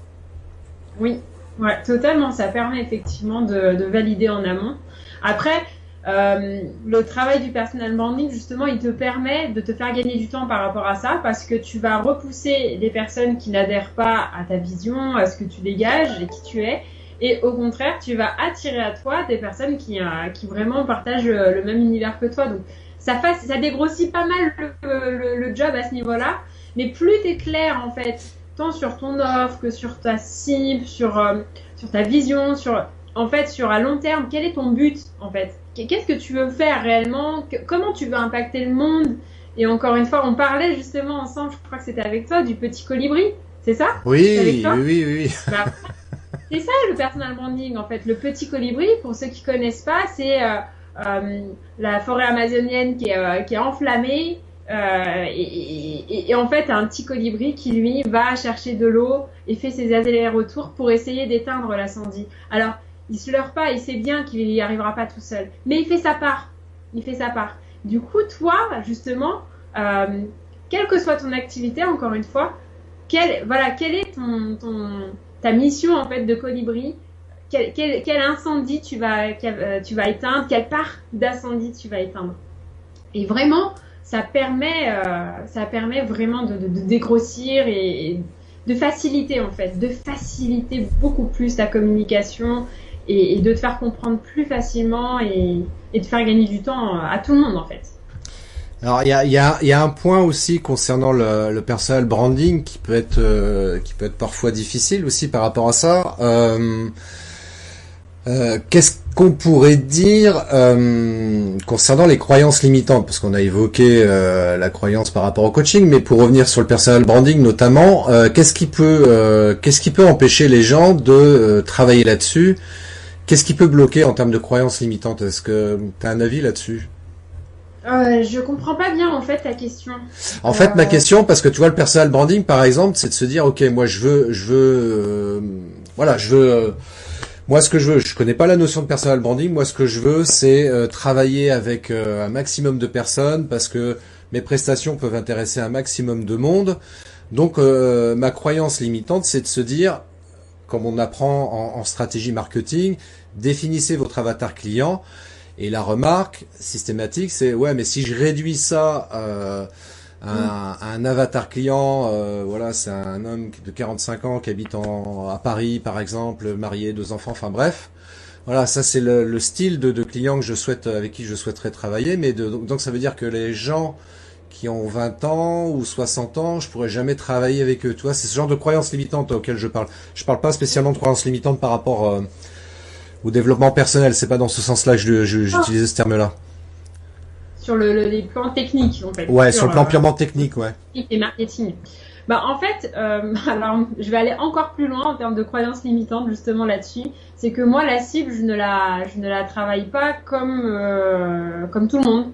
Oui, ouais, totalement, ça permet effectivement de valider en amont. Après, le travail du personal branding, justement, il te permet de te faire gagner du temps par rapport à ça parce que tu vas repousser les personnes qui n'adhèrent pas à ta vision, à ce que tu dégages et qui tu es. Et au contraire, tu vas attirer à toi des personnes qui vraiment partagent le même univers que toi. Donc, ça dégrossit pas mal le job à ce niveau-là. Mais plus t'es clair, en fait, tant sur ton offre que sur ta cible, sur ta vision, sur à long terme, quel est ton but, en fait? Qu'est-ce que tu veux faire réellement? Comment tu veux impacter le monde? Et encore une fois, on parlait justement ensemble, je crois que c'était avec toi, du petit colibri. C'est ça? Oui. C'est ça le personal branding, en fait. Le petit colibri, pour ceux qui connaissent pas, c'est la forêt amazonienne qui est enflammée. Et en fait, un petit colibri qui, lui, va chercher de l'eau et fait ses allers-retours pour essayer d'éteindre l'incendie. Alors, il se leurre pas, il sait bien qu'il n'y arrivera pas tout seul. Mais il fait sa part. Du coup, toi, justement, quelle que soit ton activité, encore une fois, quelle est ta mission, en fait, de colibri? Quel incendie tu vas éteindre? Quelle part d'incendie tu vas éteindre? Et vraiment, ça permet vraiment de dégrossir et de faciliter, en fait, de faciliter beaucoup plus ta communication et de te faire comprendre plus facilement et de faire gagner du temps à tout le monde, en fait. Alors il y a un point aussi concernant le personal branding qui peut être parfois difficile aussi par rapport à ça. Qu'est-ce qu'on pourrait dire concernant les croyances limitantes, parce qu'on a évoqué la croyance par rapport au coaching, mais pour revenir sur le personal branding notamment, qu'est-ce qui peut empêcher les gens de travailler là-dessus? Qu'est-ce qui peut bloquer en termes de croyances limitantes? Est-ce que tu as un avis là-dessus? Je comprends pas bien en fait ta question. En fait, ma question, parce que tu vois, le personal branding, par exemple, c'est de se dire, ok, moi moi, ce que je veux, je connais pas la notion de personal branding. Moi, ce que je veux, c'est travailler avec un maximum de personnes parce que mes prestations peuvent intéresser un maximum de monde. Donc, ma croyance limitante, c'est de se dire, comme on apprend en stratégie marketing, définissez votre avatar client. Et la remarque systématique, c'est ouais, mais si je réduis ça à un avatar client, c'est un homme de 45 ans qui habite à Paris, par exemple, marié, 2 enfants, enfin bref. Voilà, ça c'est le style de client que je souhaite, avec qui je souhaiterais travailler, mais donc ça veut dire que les gens qui ont 20 ans ou 60 ans, je pourrais jamais travailler avec eux. Tu vois, c'est ce genre de croyances limitantes auxquelles je parle. Je parle pas spécialement de croyances limitantes par rapport au développement personnel. C'est pas dans ce sens-là que j'utilisais ce terme-là. Sur les plans techniques, en fait. Ouais, sur le plan purement technique, ouais. Et marketing. Bah, en fait, alors, je vais aller encore plus loin en termes de croyances limitantes, justement, là-dessus. C'est que moi, la cible, je ne la travaille pas comme tout le monde.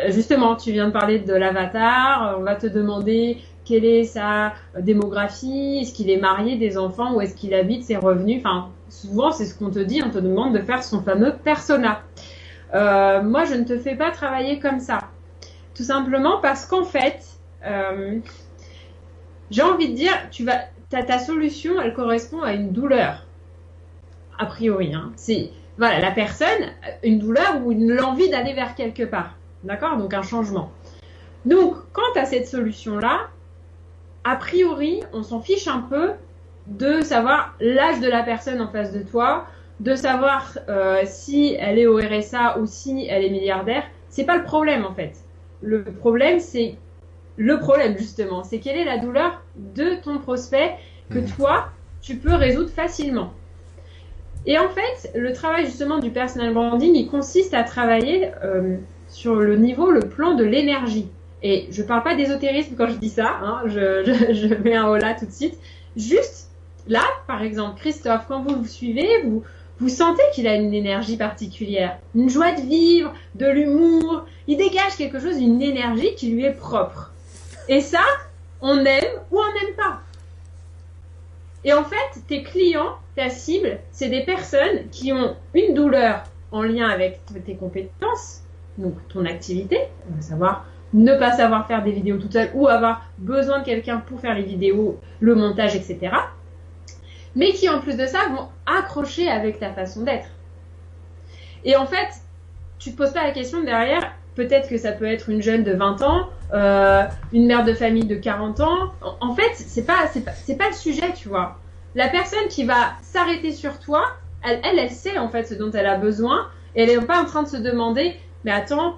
Justement, tu viens de parler de l'avatar. On va te demander quelle est sa démographie, est-ce qu'il est marié, des enfants, où est-ce qu'il habite, ses revenus. Enfin, souvent, c'est ce qu'on te dit. On te demande de faire son fameux persona. Moi, je ne te fais pas travailler comme ça. Tout simplement parce qu'en fait, j'ai envie de dire, ta solution, elle correspond à une douleur. A priori, hein. C'est, voilà, la personne, une douleur ou l'envie d'aller vers quelque part. D'accord? Donc, un changement. Donc, quant à cette solution-là, a priori, on s'en fiche un peu de savoir l'âge de la personne en face de toi, de savoir si elle est au RSA ou si elle est milliardaire. C'est pas le problème, en fait. Le problème, justement, c'est quelle est la douleur de ton prospect que toi, tu peux résoudre facilement. Et en fait, le travail justement du personal branding, il consiste à travailler sur le plan de l'énergie. Et je parle pas d'ésotérisme quand je dis ça, hein, je mets un holà tout de suite. Juste, là, par exemple, Christophe, quand vous le suivez, vous sentez qu'il a une énergie particulière, une joie de vivre, de l'humour. Il dégage quelque chose, une énergie qui lui est propre. Et ça, on aime ou on n'aime pas. Et en fait, tes clients, ta cible, c'est des personnes qui ont une douleur en lien avec tes compétences, donc ton activité, à savoir ne pas savoir faire des vidéos toute seule ou avoir besoin de quelqu'un pour faire les vidéos, le montage, etc. Mais qui, en plus de ça, vont accrocher avec ta façon d'être. Et en fait, tu te poses pas la question derrière, peut-être que ça peut être une jeune de 20 ans, une mère de famille de 40 ans. En fait, c'est pas le sujet, tu vois. La personne qui va s'arrêter sur toi, elle sait en fait ce dont elle a besoin, et elle est pas en train de se demander, mais attends,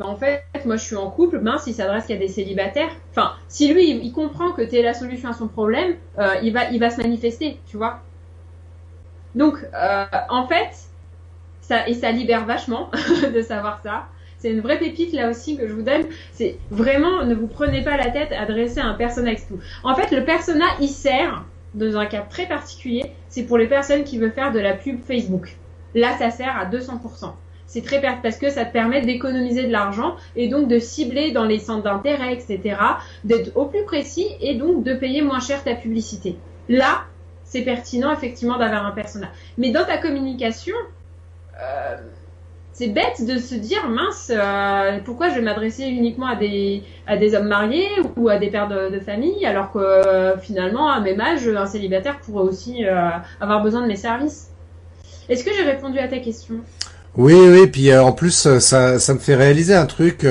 en fait, moi je suis en couple, mince, il s'adresse qu'à des célibataires. Enfin, si lui, il comprend que tu es la solution à son problème, il va se manifester, tu vois. Donc, en fait, ça libère vachement de savoir ça. C'est une vraie pépite là aussi que je vous donne. C'est vraiment, ne vous prenez pas la tête à dresser un persona et tout. En fait, le persona, il sert, dans un cas très particulier, c'est pour les personnes qui veulent faire de la pub Facebook. Là, ça sert à 200%. C'est très parce que ça te permet d'économiser de l'argent et donc de cibler dans les centres d'intérêt, etc., d'être au plus précis et donc de payer moins cher ta publicité. Là, c'est pertinent effectivement d'avoir un persona. Mais dans ta communication, c'est bête de se dire mince, pourquoi je vais m'adresser uniquement à des hommes mariés ou à des pères de famille alors que finalement à même âge un célibataire pourrait aussi avoir besoin de mes services. Est-ce que j'ai répondu à ta question? Oui, puis en plus ça me fait réaliser un truc.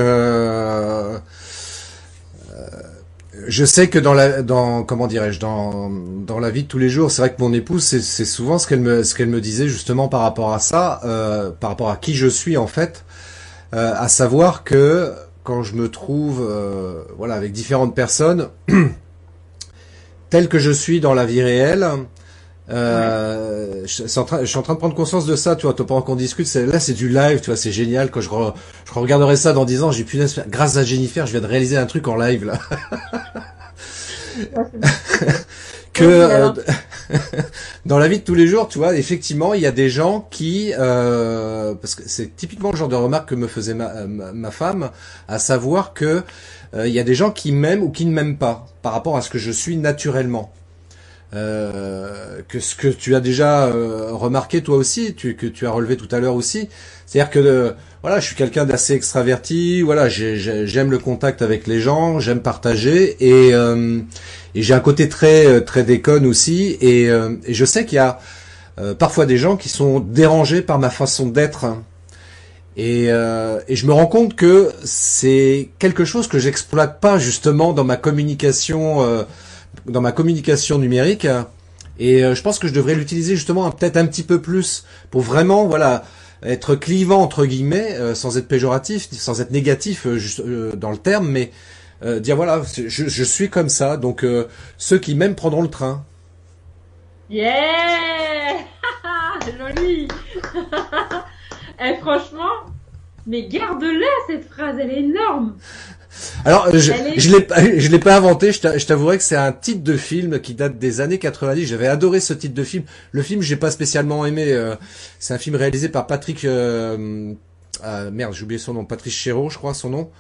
Je sais que dans la vie de tous les jours, c'est vrai que mon épouse, c'est souvent ce qu'elle me disait justement par rapport à ça, par rapport à qui je suis en fait, à savoir que quand je me trouve avec différentes personnes telles que je suis dans la vie réelle, je suis en train de prendre conscience de ça, tu vois, pendant qu'on discute, là c'est du live, tu vois, c'est génial. Quand je regarderai ça dans 10 ans, j'ai punaise, grâce à Jennifer, je viens de réaliser un truc en live là. Que dans la vie de tous les jours, tu vois, effectivement, il y a des gens qui, parce que c'est typiquement le genre de remarque que me faisait ma femme, à savoir que il y a des gens qui m'aiment ou qui ne m'aiment pas par rapport à ce que je suis naturellement. Que ce que tu as déjà remarqué toi aussi, que tu as relevé tout à l'heure aussi, c'est-à-dire que je suis quelqu'un d'assez extraverti, j'aime le contact avec les gens, j'aime partager et j'ai un côté très déconne aussi et je sais qu'il y a parfois des gens qui sont dérangés par ma façon d'être et je me rends compte que c'est quelque chose que j'exploite pas justement dans ma communication numérique Et je pense que je devrais l'utiliser justement peut-être un petit peu plus pour vraiment, voilà, être clivant entre guillemets, sans être péjoratif, sans être négatif dans le terme, mais dire voilà, je suis comme ça, donc ceux qui m'aiment prendront le train. Yeah. Joli. Eh, franchement, mais garde-la cette phrase, elle est énorme. Alors, je l'ai pas inventé, je t'avouerai que c'est un titre de film qui date des années 90. J'avais adoré ce titre de film. Le film, j'ai pas spécialement aimé. C'est un film réalisé par Patrick... merde, j'ai oublié son nom. Patrice Chéreau, je crois, son nom.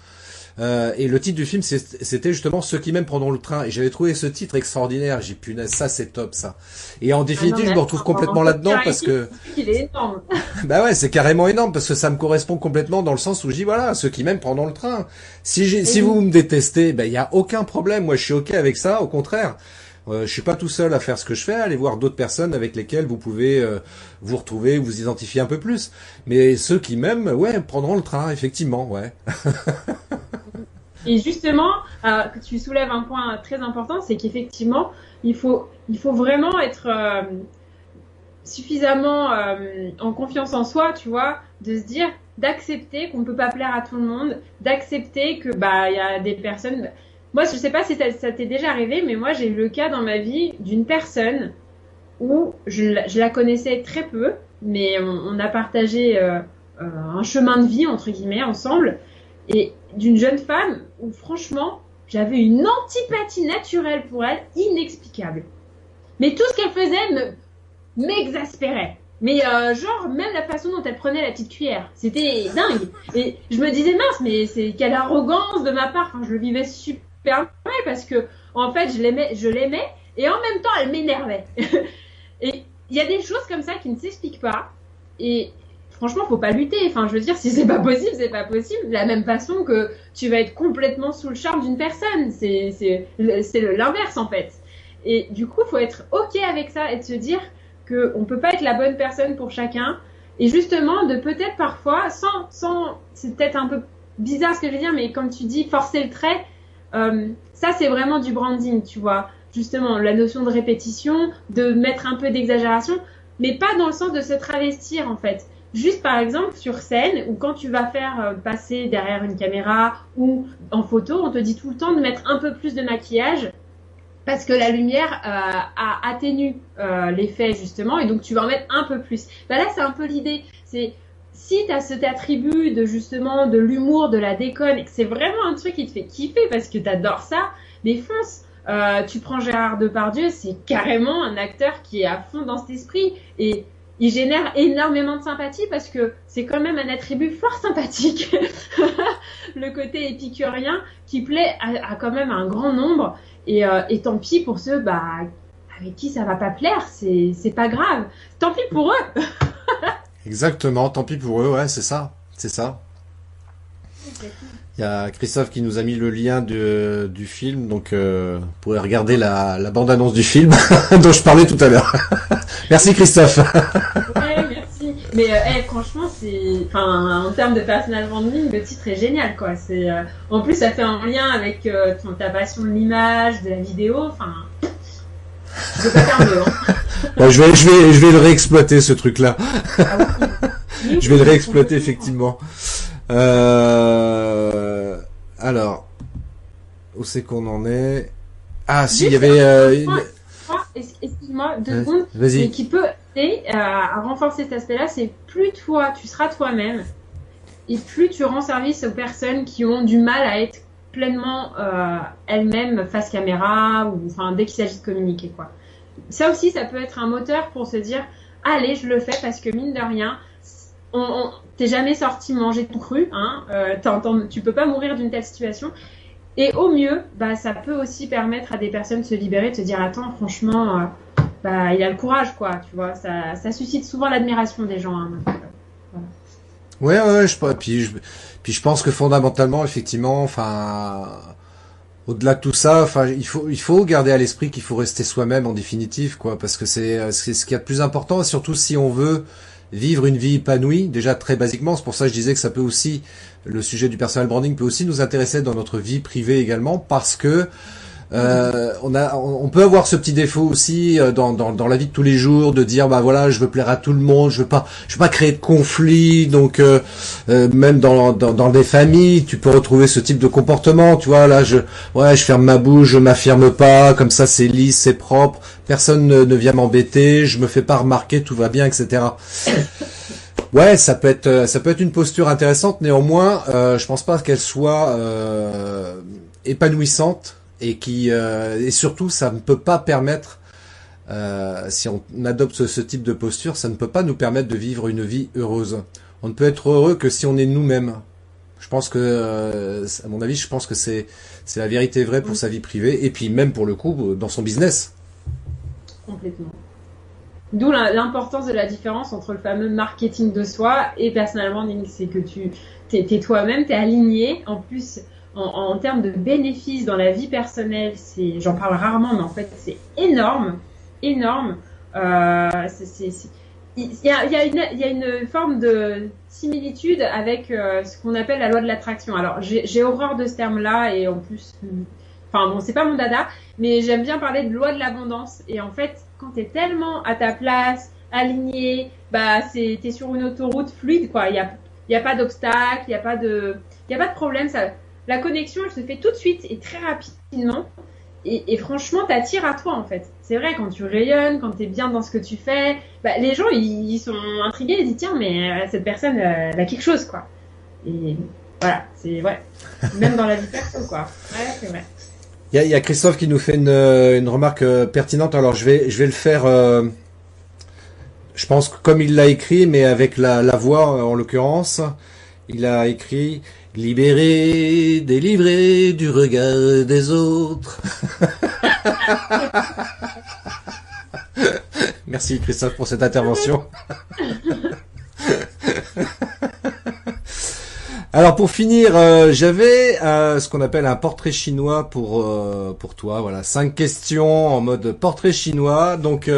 Et le titre du film, c'était justement Ceux qui m'aiment prendront le train. Et j'avais trouvé ce titre extraordinaire. J'ai punaise, ça c'est top, ça. Et en définitive, je me retrouve complètement là-dedans parce que... Il est énorme. Bah ouais, c'est carrément énorme parce que ça me correspond complètement dans le sens où je dis voilà, ceux qui m'aiment prendront le train. Si vous me détestez, ben il y a aucun problème. Moi, je suis ok avec ça. Au contraire, je suis pas tout seul à faire ce que je fais. Allez voir d'autres personnes avec lesquelles vous pouvez vous retrouver, vous identifier un peu plus. Mais ceux qui m'aiment, ouais, prendront le train, effectivement, ouais. Et justement, tu soulèves un point très important, c'est qu'effectivement, il faut vraiment être suffisamment en confiance en soi, tu vois, de se dire, d'accepter qu'on ne peut pas plaire à tout le monde, d'accepter que il y a des personnes. Moi, je sais pas si ça t'est déjà arrivé, mais moi, j'ai eu le cas dans ma vie d'une personne où je la connaissais très peu, mais on a partagé un chemin de vie entre guillemets ensemble. Et d'une jeune femme où franchement, j'avais une antipathie naturelle pour elle, inexplicable. Mais tout ce qu'elle faisait m'exaspérait. Mais genre, même la façon dont elle prenait la petite cuillère, c'était dingue. Et je me disais, mince, mais c'est quelle arrogance de ma part. Enfin, je le vivais super mal parce que, en fait, je l'aimais, et en même temps, elle m'énervait. Et il y a des choses comme ça qui ne s'expliquent pas. Et franchement, faut pas lutter. Enfin, je veux dire, si c'est pas possible, c'est pas possible. De la même façon que tu vas être complètement sous le charme d'une personne. C'est l'inverse, en fait. Et du coup, faut être OK avec ça et de se dire qu'on peut pas être la bonne personne pour chacun. Et justement, de peut-être parfois, sans, c'est peut-être un peu bizarre ce que je veux dire, mais comme tu dis, forcer le trait, ça, c'est vraiment du branding, tu vois. Justement, la notion de répétition, de mettre un peu d'exagération, mais pas dans le sens de se travestir, en fait. Juste par exemple sur scène ou quand tu vas faire passer derrière une caméra ou en photo, on te dit tout le temps de mettre un peu plus de maquillage parce que la lumière atténue l'effet justement et donc tu vas en mettre un peu plus. Là c'est un peu l'idée, c'est si tu as cet attribut de justement de l'humour, de la déconne et que c'est vraiment un truc qui te fait kiffer parce que tu adores ça, mais fonce. Tu prends Gérard Depardieu, c'est carrément un acteur qui est à fond dans cet esprit et il génère énormément de sympathie parce que c'est quand même un attribut fort sympathique. Le côté épicurien qui plaît à quand même un grand nombre. Et tant pis pour ceux avec qui ça va pas plaire, c'est pas grave. Tant pis pour eux. Exactement, tant pis pour eux, ouais, c'est ça. C'est ça. Il y a Christophe qui nous a mis le lien du film, donc vous pourrez regarder la bande-annonce du film dont je parlais tout à l'heure. Merci Christophe. Ouais, merci. Mais franchement, en termes de personal branding, le titre est génial, quoi. En plus, ça fait un lien avec ta passion de l'image, de la vidéo. Enfin, je peux pas faire mieux. Hein. Bon, je vais le réexploiter ce truc-là. Ah oui. Je vais le réexploiter effectivement. Alors, où c'est qu'on en est? Ah, si, il y avait... Excuse-moi, 2 secondes. Vas-y. Mais qui peut aider à renforcer cet aspect-là, c'est plus tu seras toi-même et plus tu rends service aux personnes qui ont du mal à être pleinement elles-mêmes face caméra ou dès qu'il s'agit de communiquer, quoi. Ça aussi, ça peut être un moteur pour se dire allez, je le fais parce que mine de rien, t'es jamais sorti manger tout cru, hein. Tu peux pas mourir d'une telle situation. Et au mieux, ça peut aussi permettre à des personnes de se libérer, de se dire attends, franchement, il a le courage, quoi, tu vois. Ça suscite souvent l'admiration des gens. Hein, donc, voilà. Ouais, puis je pense que fondamentalement, effectivement, au-delà de tout ça, il faut garder à l'esprit qu'il faut rester soi-même en définitive, quoi, parce que c'est ce qu'il y a de plus important, surtout si on veut vivre une vie épanouie, déjà très basiquement. C'est pour ça que je disais que ça peut aussi, le sujet du personal branding peut aussi nous intéresser dans notre vie privée également, parce que on peut avoir ce petit défaut aussi dans la vie de tous les jours de dire bah voilà, je veux plaire à tout le monde, je veux pas créer de conflit. Donc même dans des familles, tu peux retrouver ce type de comportement. Tu vois, là je ferme ma bouche, je m'affirme pas, comme ça c'est lisse, c'est propre, personne ne vient m'embêter, je me fais pas remarquer, tout va bien, etc. Ouais, ça peut être une posture intéressante. Néanmoins, je pense pas qu'elle soit épanouissante et surtout, ça ne peut pas permettre, si on adopte ce type de posture, ça ne peut pas nous permettre de vivre une vie heureuse. On ne peut être heureux que si on est nous-mêmes. Je pense que, à mon avis, c'est la vérité vraie pour sa vie privée et puis même pour le coup dans son business. Complètement. D'où l'importance de la différence entre le fameux marketing de soi et personal branding. C'est que t'es toi-même, t'es aligné. En plus, en termes de bénéfices dans la vie personnelle, j'en parle rarement, mais en fait, c'est énorme. Il y a une forme de similitude avec ce qu'on appelle la loi de l'attraction. Alors, j'ai horreur de ce terme-là et en plus, enfin bon, c'est pas mon dada, mais j'aime bien parler de loi de l'abondance. Et en fait, quand t'es tellement à ta place, aligné, bah t'es sur une autoroute fluide, quoi. Il y a pas d'obstacle, il y a pas de problème. La connexion, elle se fait tout de suite et très rapidement. Et franchement, t'attires à toi, en fait. C'est vrai, quand tu rayonnes, quand t'es bien dans ce que tu fais, bah, les gens, ils sont intrigués, ils disent, tiens, mais cette personne, elle a quelque chose, quoi. Et voilà, c'est vrai. Même dans la vie perso, quoi. Ouais, c'est vrai. Il y a Christophe qui nous fait une remarque pertinente. Alors, je vais le faire, je pense, comme il l'a écrit, mais avec la voix, en l'occurrence. Il a écrit « Libéré, délivré du regard des autres ». Merci Christophe pour cette intervention. Alors pour finir, j'avais ce qu'on appelle un portrait chinois pour toi. Voilà, 5 questions en mode portrait chinois. Donc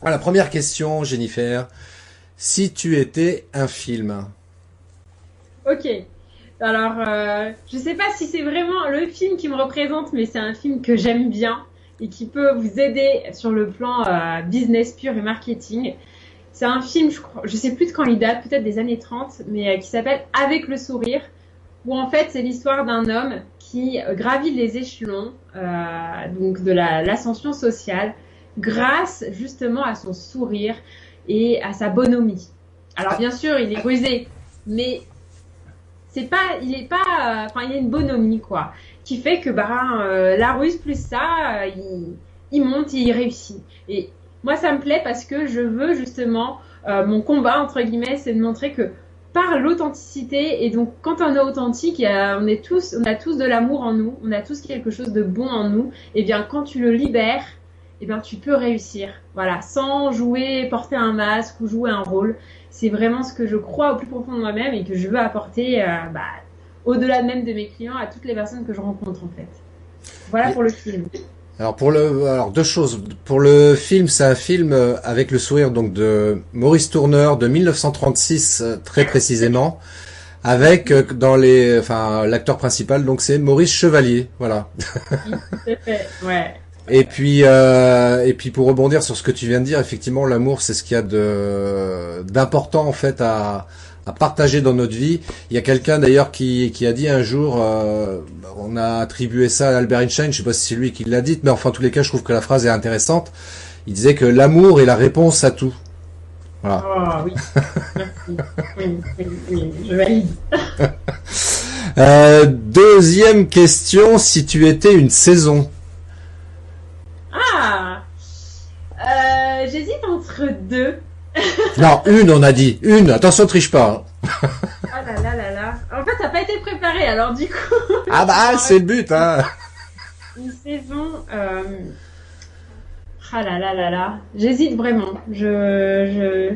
la première question, Jennifer, si tu étais un film. Ok. Alors, je sais pas si c'est vraiment le film qui me représente, mais c'est un film que j'aime bien et qui peut vous aider sur le plan business pur et marketing. C'est un film, je sais plus de quand il date, peut-être des années 30, mais qui s'appelle Avec le sourire, où en fait c'est l'histoire d'un homme qui gravit les échelons donc de l'ascension sociale grâce justement à son sourire et à sa bonhomie. Alors bien sûr, il est rusé, mais il a une bonhomie, quoi, qui fait que la ruse plus ça, il monte et il réussit. Et moi, ça me plaît parce que je veux justement, mon combat, entre guillemets, c'est de montrer que par l'authenticité, et donc quand on est authentique, on a tous de l'amour en nous, on a tous quelque chose de bon en nous, et bien quand tu le libères, et bien tu peux réussir. Voilà, sans porter un masque ou jouer un rôle. C'est vraiment ce que je crois au plus profond de moi-même et que je veux apporter au-delà même de mes clients à toutes les personnes que je rencontre en fait. Voilà pour le film. Alors deux choses. Pour le film, c'est un film avec le sourire donc de Maurice Tourneur de 1936 très précisément, avec l'acteur principal donc c'est Maurice Chevalier, voilà. Oui, tout à fait, ouais. Et puis pour rebondir sur ce que tu viens de dire, effectivement, l'amour, c'est ce qu'il y a d'important en fait à partager dans notre vie. Il y a quelqu'un d'ailleurs qui a dit un jour, on a attribué ça à Albert Einstein, je sais pas si c'est lui qui l'a dit, mais enfin en tous les cas, je trouve que la phrase est intéressante. Il disait que l'amour est la réponse à tout. Voilà. Oh oui, merci. Oui, je valide. Deuxième question, si tu étais une saison. J'hésite entre 2. Non, une, on a dit. Une, attention, triche pas. Ah là. En fait, ça n'a pas été préparé, alors du coup... Ah bah, c'est le but, hein. Une saison... Ah là. J'hésite vraiment. Je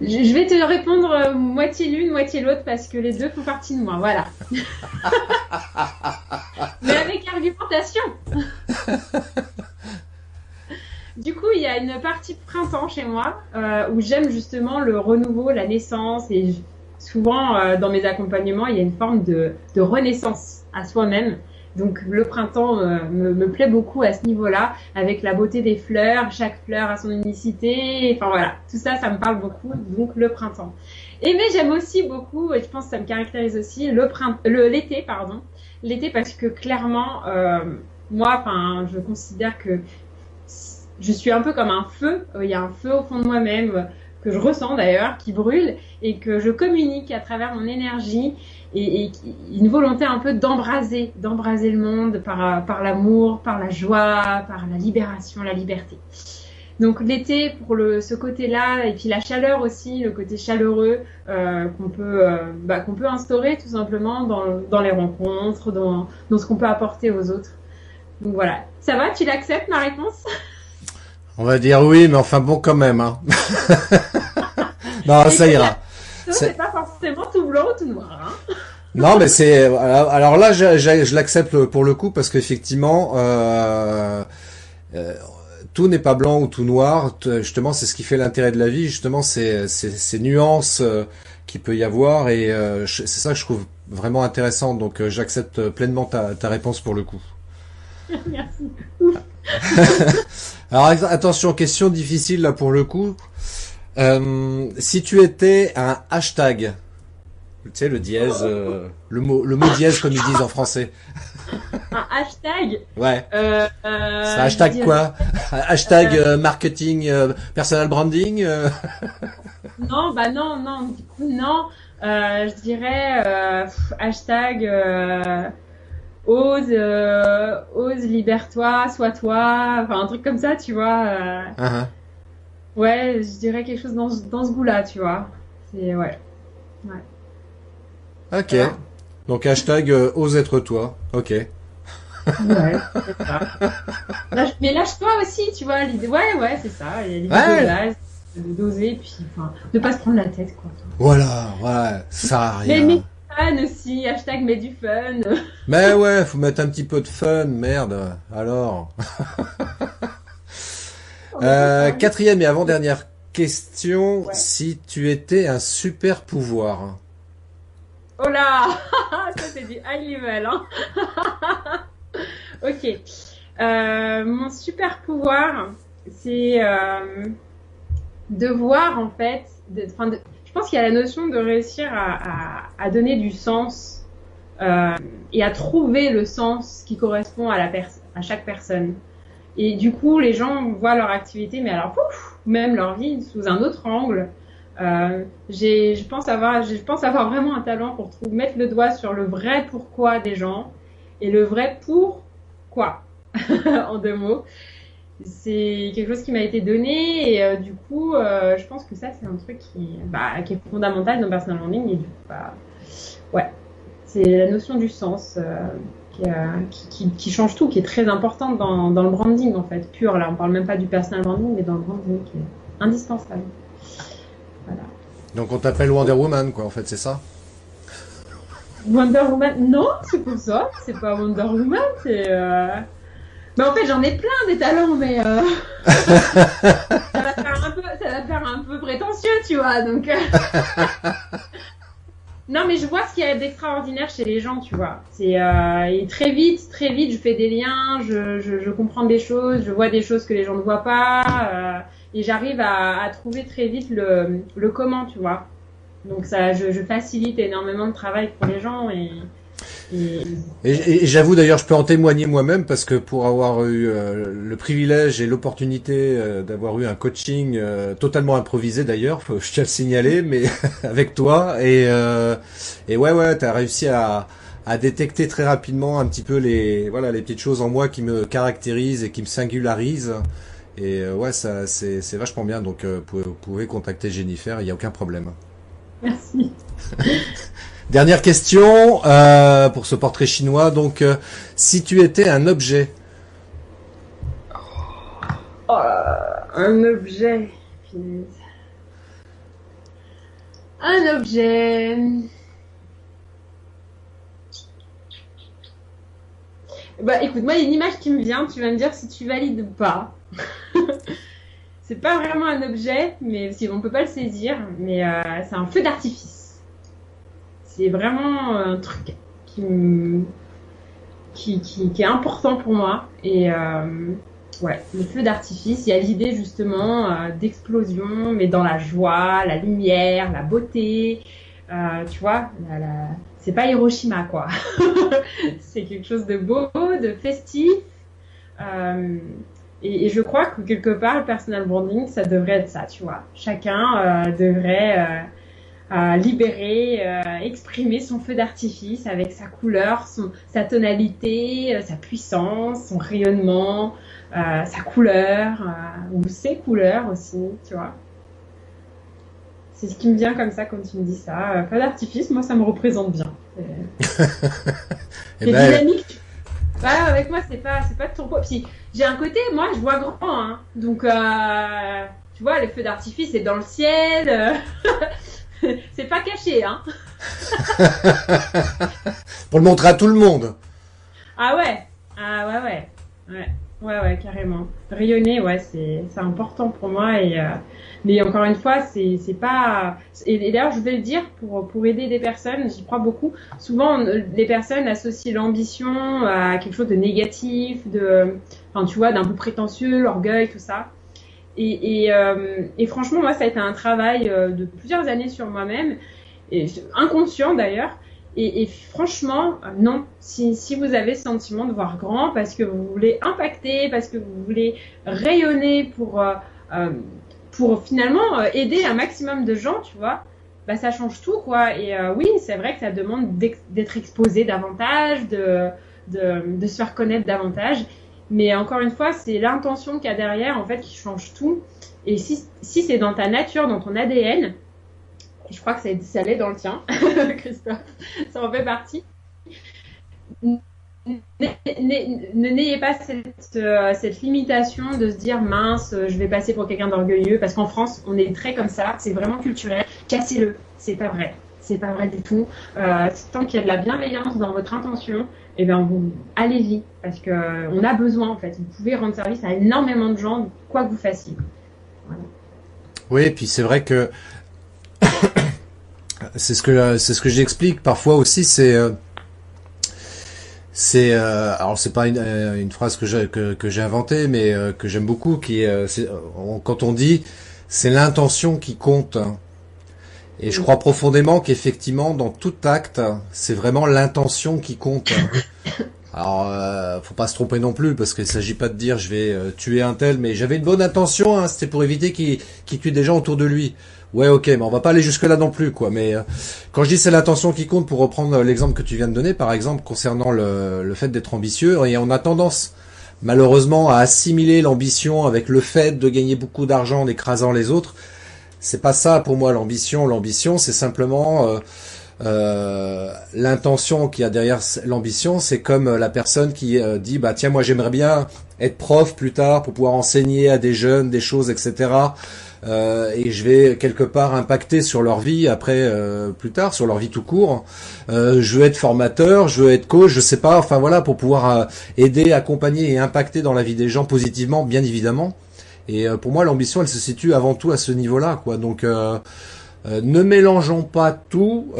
vais te répondre moitié l'une, moitié l'autre, parce que les deux font partie de moi, voilà. Mais avec argumentation. Du coup, il y a une partie printemps chez moi où j'aime justement le renouveau, la naissance, et souvent dans mes accompagnements, il y a une forme de renaissance à soi-même. Donc le printemps me plaît beaucoup à ce niveau-là, avec la beauté des fleurs, chaque fleur a son unicité, enfin voilà, tout ça, ça me parle beaucoup, donc le printemps. Mais j'aime aussi beaucoup, et je pense que ça me caractérise aussi, l'été, pardon. L'été parce que clairement, moi, enfin, je considère que je suis un peu comme un feu, il y a un feu au fond de moi-même, que je ressens d'ailleurs, qui brûle, et que je communique à travers mon énergie, et une volonté un peu d'embraser le monde par l'amour, par la joie, par la libération, la liberté. Donc l'été pour ce côté-là, et puis la chaleur aussi, le côté chaleureux qu'on peut instaurer tout simplement dans les rencontres, dans ce qu'on peut apporter aux autres. Donc voilà, ça va, tu l'acceptes ma réponse? On va dire oui, mais enfin bon quand même. Hein. Non, ça ira. C'est pas forcément tout blanc ou tout noir. Hein. Non, mais c'est alors là, je l'accepte pour le coup parce qu'effectivement, tout n'est pas blanc ou tout noir. Justement, c'est ce qui fait l'intérêt de la vie. Justement, c'est ces nuances qu'il peut y avoir et c'est ça que je trouve vraiment intéressant. Donc, j'accepte pleinement ta réponse pour le coup. Merci. Alors attention, question difficile là pour le coup. Si tu étais un hashtag, tu sais le dièse, le mot dièse comme ils disent en français. Un hashtag? Ouais. C'est un hashtag quoi? Hashtag marketing, personal branding. Non, bah non. Du coup non. Je dirais hashtag. Ose, libère-toi, sois toi, enfin un truc comme ça, tu vois. Ouais, je dirais quelque chose dans ce goût-là, tu vois. C'est ouais. Ok. Voilà. Donc hashtag ose être toi. Ok. Ouais, c'est ça. Mais lâche-toi aussi, tu vois. L'idée, ouais, c'est ça. Il y a l'idée d'oser, puis enfin, de pas se prendre la tête, quoi. Voilà, ouais, ça a rien. Mais fun aussi, hashtag mets du fun. Mais ouais, faut mettre un petit peu de fun, merde. Alors. Quatrième et avant-dernière question. Ouais. Si tu étais un super pouvoir. Oh là, ça c'est du high level, hein. Ok. Mon super pouvoir, c'est de voir en fait, je pense qu'il y a la notion de réussir à donner du sens et à trouver le sens qui correspond à chaque personne. Et du coup, les gens voient leur activité, mais alors même leur vie sous un autre angle. Je pense avoir vraiment un talent pour mettre le doigt sur le vrai pourquoi des gens et le vrai pourquoi en 2 mots. C'est quelque chose qui m'a été donné et du coup, je pense que ça c'est un truc qui est fondamental dans le personal branding et du coup, ouais, c'est la notion du sens qui change tout, qui est très importante dans le branding en fait, pur. Là, on parle même pas du personal branding, mais dans le branding qui est indispensable. Voilà. Donc on t'appelle Wonder Woman, quoi, en fait, c'est ça? Wonder Woman? Non, c'est pour ça. C'est pas Wonder Woman, c'est. Mais en fait, j'en ai plein des talents, mais ça va faire un peu prétentieux, tu vois. Donc. Non, mais je vois ce qu'il y a d'extraordinaire chez les gens, tu vois. Et très vite, je fais des liens, je comprends des choses, je vois des choses que les gens ne voient pas, et j'arrive à trouver très vite le comment, tu vois. Donc ça, je facilite énormément de travail pour les gens et j'avoue d'ailleurs, je peux en témoigner moi-même parce que pour avoir eu le privilège et l'opportunité d'avoir eu un coaching totalement improvisé d'ailleurs, je tiens à le signaler, mais avec toi et ouais, t'as réussi à détecter très rapidement un petit peu les petites choses en moi qui me caractérisent et qui me singularisent. Et ouais, ça c'est vachement bien. Donc vous pouvez contacter Jennifer, il n'y a aucun problème. Merci. Dernière question pour ce portrait chinois. Donc, si tu étais un objet. Un objet. Un objet. Bah, écoute, moi, il y a une image qui me vient. Tu vas me dire si tu valides ou pas. C'est pas vraiment un objet, mais si on peut pas le saisir. Mais c'est un feu d'artifice. C'est vraiment un truc qui qui est important pour moi. Et ouais, le feu d'artifice, il y a l'idée justement d'explosion, mais dans la joie, la lumière, la beauté. Tu vois, c'est pas Hiroshima, quoi. C'est quelque chose de beau, de festif. Et je crois que quelque part, le personal branding, ça devrait être ça, tu vois. Chacun devrait libérer, exprimer son feu d'artifice avec sa couleur, sa tonalité, sa puissance, son rayonnement, sa couleur, ou ses couleurs aussi, tu vois. C'est ce qui me vient comme ça quand tu me dis ça. Feu d'artifice, moi, ça me représente bien. C'est dynamique. Bah, avec moi, c'est pas de turbo. Puis, j'ai un côté, moi, je vois grand, hein. Donc, tu vois, les feux d'artifice, c'est dans le ciel. C'est pas caché, hein. Pour le montrer à tout le monde. Ah ouais. Ouais, carrément. Rayonner, ouais, c'est important pour moi mais encore une fois, c'est pas, et d'ailleurs, je vais le dire pour aider des personnes, j'y crois beaucoup. Souvent, les personnes associent l'ambition à quelque chose de négatif, enfin, tu vois, d'un peu prétentieux, l'orgueil, tout ça. Et franchement, moi, ça a été un travail de plusieurs années sur moi-même, et inconscient d'ailleurs. Et franchement, non. Si vous avez ce sentiment de voir grand, parce que vous voulez impacter, parce que vous voulez rayonner pour finalement aider un maximum de gens, tu vois, bah ça change tout, quoi. Et oui, c'est vrai que ça demande d'être exposé davantage, de se faire connaître davantage. Mais encore une fois, c'est l'intention qu'il y a derrière, en fait, qui change tout. Et si c'est dans ta nature, dans ton ADN, je crois que ça l'est dans le tien, Christophe, ça en fait partie. N'ayez pas cette limitation de se dire mince, je vais passer pour quelqu'un d'orgueilleux, parce qu'en France, on est très comme ça, c'est vraiment culturel. Cassez-le, c'est pas vrai du tout. Tant qu'il y a de la bienveillance dans votre intention, eh bien, allez-y, parce que on a besoin, en fait. Vous pouvez rendre service à énormément de gens, quoi que vous fassiez. Voilà. Oui, et puis c'est vrai que c'est ce que j'explique parfois aussi, alors c'est pas une phrase que j'ai inventée, mais que j'aime beaucoup, quand on dit c'est l'intention qui compte. Et je crois profondément qu'effectivement dans tout acte, c'est vraiment l'intention qui compte. Alors faut pas se tromper non plus, parce qu'il s'agit pas de dire je vais tuer un tel, mais j'avais une bonne intention, hein, c'était pour éviter qu'il tue des gens autour de lui. Ouais, ok, mais on va pas aller jusque là non plus, quoi. Mais quand je dis c'est l'intention qui compte, pour reprendre l'exemple que tu viens de donner, par exemple concernant le fait d'être ambitieux, et on a tendance malheureusement à assimiler l'ambition avec le fait de gagner beaucoup d'argent en écrasant les autres. C'est pas ça pour moi l'ambition. L'ambition, c'est simplement l'intention qu'il y a derrière l'ambition. C'est comme la personne qui dit bah tiens, moi j'aimerais bien être prof plus tard pour pouvoir enseigner à des jeunes des choses, etc. Et je vais quelque part impacter sur leur vie après plus tard, sur leur vie tout court. Je veux être formateur, je veux être coach, je sais pas, enfin voilà, pour pouvoir aider, accompagner et impacter dans la vie des gens positivement, bien évidemment. Et pour moi, l'ambition, elle se situe avant tout à ce niveau-là, quoi. Donc ne mélangeons pas tout.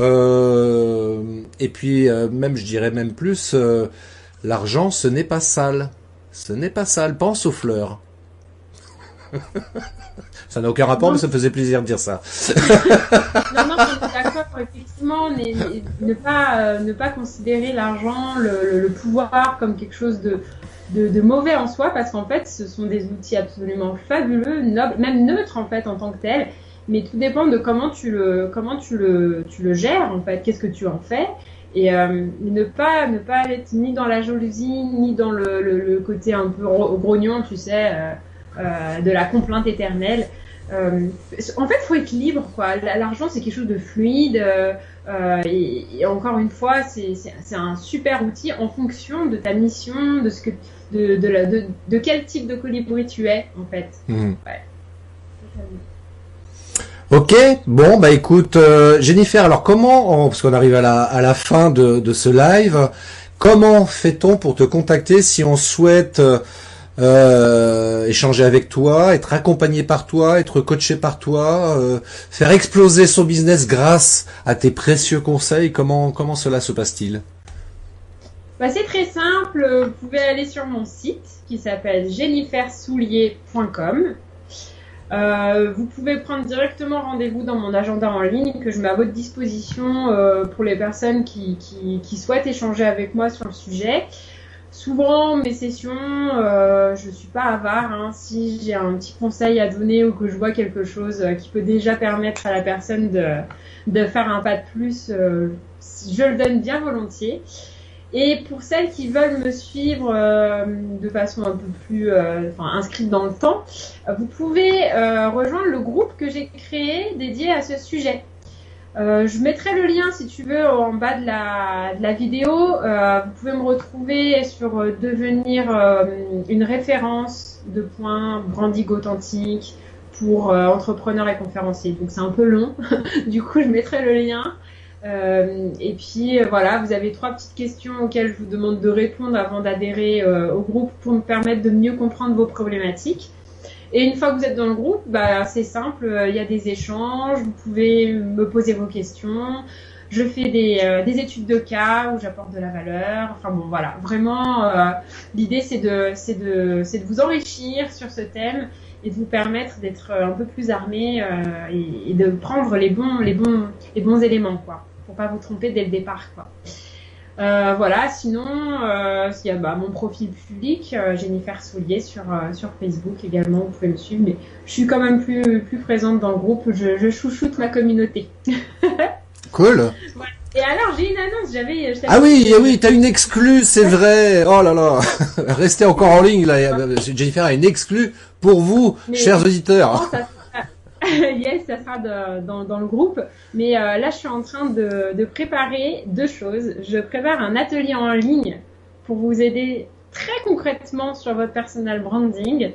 Et puis même, je dirais même plus, l'argent, ce n'est pas sale. Ce n'est pas sale. Pense aux fleurs. Ça n'a aucun rapport, mais ça me faisait plaisir de dire ça. Non, je suis d'accord. Effectivement, ne pas considérer l'argent, le pouvoir comme quelque chose de mauvais en soi, parce qu'en fait, ce sont des outils absolument fabuleux, nobles, même neutres en fait en tant que tels. Mais tout dépend de comment tu le gères en fait. Qu'est-ce que tu en fais? Et ne pas être ni dans la jalousie, ni dans le côté un peu grognon, tu sais. De la complainte éternelle. En fait, faut être libre, quoi. L'argent, c'est quelque chose de fluide. Et encore une fois, c'est un super outil en fonction de ta mission, de quel type de colibri tu es, en fait. Mmh. Ouais. Ok, bon bah écoute, Jennifer, alors parce qu'on arrive à la fin de ce live, comment fait-on pour te contacter si on souhaite échanger avec toi, être accompagné par toi, être coaché par toi, faire exploser son business grâce à tes précieux conseils? Comment cela se passe-t-il? C'est très simple, vous pouvez aller sur mon site qui s'appelle jennifersoulier.com. Vous pouvez prendre directement rendez-vous dans mon agenda en ligne que je mets à votre disposition pour les personnes qui souhaitent échanger avec moi sur le sujet. Souvent, mes sessions, je suis pas avare. Hein. Si j'ai un petit conseil à donner ou que je vois quelque chose qui peut déjà permettre à la personne de faire un pas de plus, je le donne bien volontiers. Et pour celles qui veulent me suivre de façon un peu plus inscrite dans le temps, vous pouvez rejoindre le groupe que j'ai créé dédié à ce sujet. Je mettrai le lien si tu veux en bas de la vidéo. Vous pouvez me retrouver sur devenir une référence de points branding authentique pour entrepreneurs et conférenciers. Donc c'est un peu long, du coup je mettrai le lien. Et puis voilà, vous avez 3 petites questions auxquelles je vous demande de répondre avant d'adhérer au groupe pour me permettre de mieux comprendre vos problématiques. Et une fois que vous êtes dans le groupe, c'est simple, il y a des échanges, vous pouvez me poser vos questions. Je fais des études de cas où j'apporte de la valeur. Enfin bon, voilà, vraiment, l'idée c'est de vous enrichir sur ce thème et de vous permettre d'être un peu plus armé et de prendre les bons éléments, quoi, pour pas vous tromper dès le départ, quoi. Voilà, sinon, il y a mon profil public, Jennifer Soulier sur Facebook également, vous pouvez me suivre, mais je suis quand même plus présente dans le groupe, je chouchoute ma communauté. Cool. Ouais. Et alors, j'ai une annonce, Ah oui, t'as une exclue, c'est vrai. Oh là là. Restez encore en ligne, là. Jennifer a une exclue pour vous, chers auditeurs. Yes, ça sera dans le groupe. Mais là, je suis en train de préparer 2 choses. Je prépare un atelier en ligne pour vous aider très concrètement sur votre personal branding.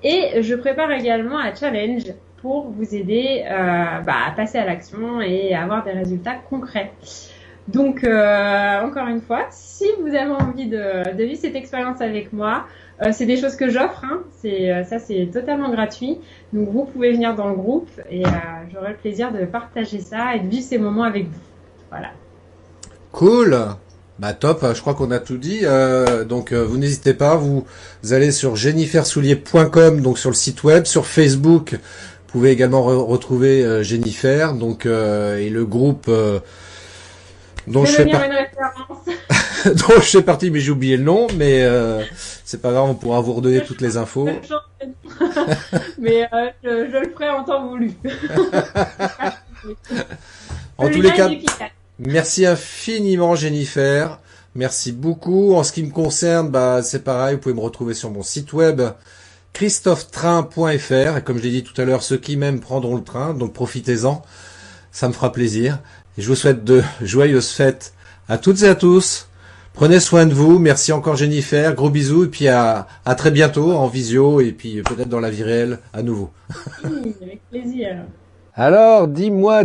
Et je prépare également un challenge pour vous aider à passer à l'action et à avoir des résultats concrets. Donc, encore une fois, si vous avez envie de vivre cette expérience avec moi, c'est des choses que j'offre, hein. C'est totalement gratuit. Donc, vous pouvez venir dans le groupe et j'aurai le plaisir de partager ça et de vivre ces moments avec vous. Voilà. Cool. Top, je crois qu'on a tout dit. Donc, vous n'hésitez pas, vous allez sur jennifersoulier.com, donc sur le site web, sur Facebook. Vous pouvez également retrouver Jennifer, donc et le groupe dont je fais partie, mais j'ai oublié le nom, mais c'est pas grave, on pourra vous redonner toutes les infos. Mais je le ferai en temps voulu. En tous les cas, merci infiniment Jennifer, merci beaucoup. En ce qui me concerne, c'est pareil, vous pouvez me retrouver sur mon site web christophetrain.fr, et comme je l'ai dit tout à l'heure, ceux qui m'aiment prendront le train, donc profitez-en, ça me fera plaisir. Et je vous souhaite de joyeuses fêtes à toutes et à tous. Prenez soin de vous, merci encore Jennifer, gros bisous, et puis à très bientôt en visio, et puis peut-être dans la vie réelle à nouveau. Oui, avec plaisir. Alors, dis-moi,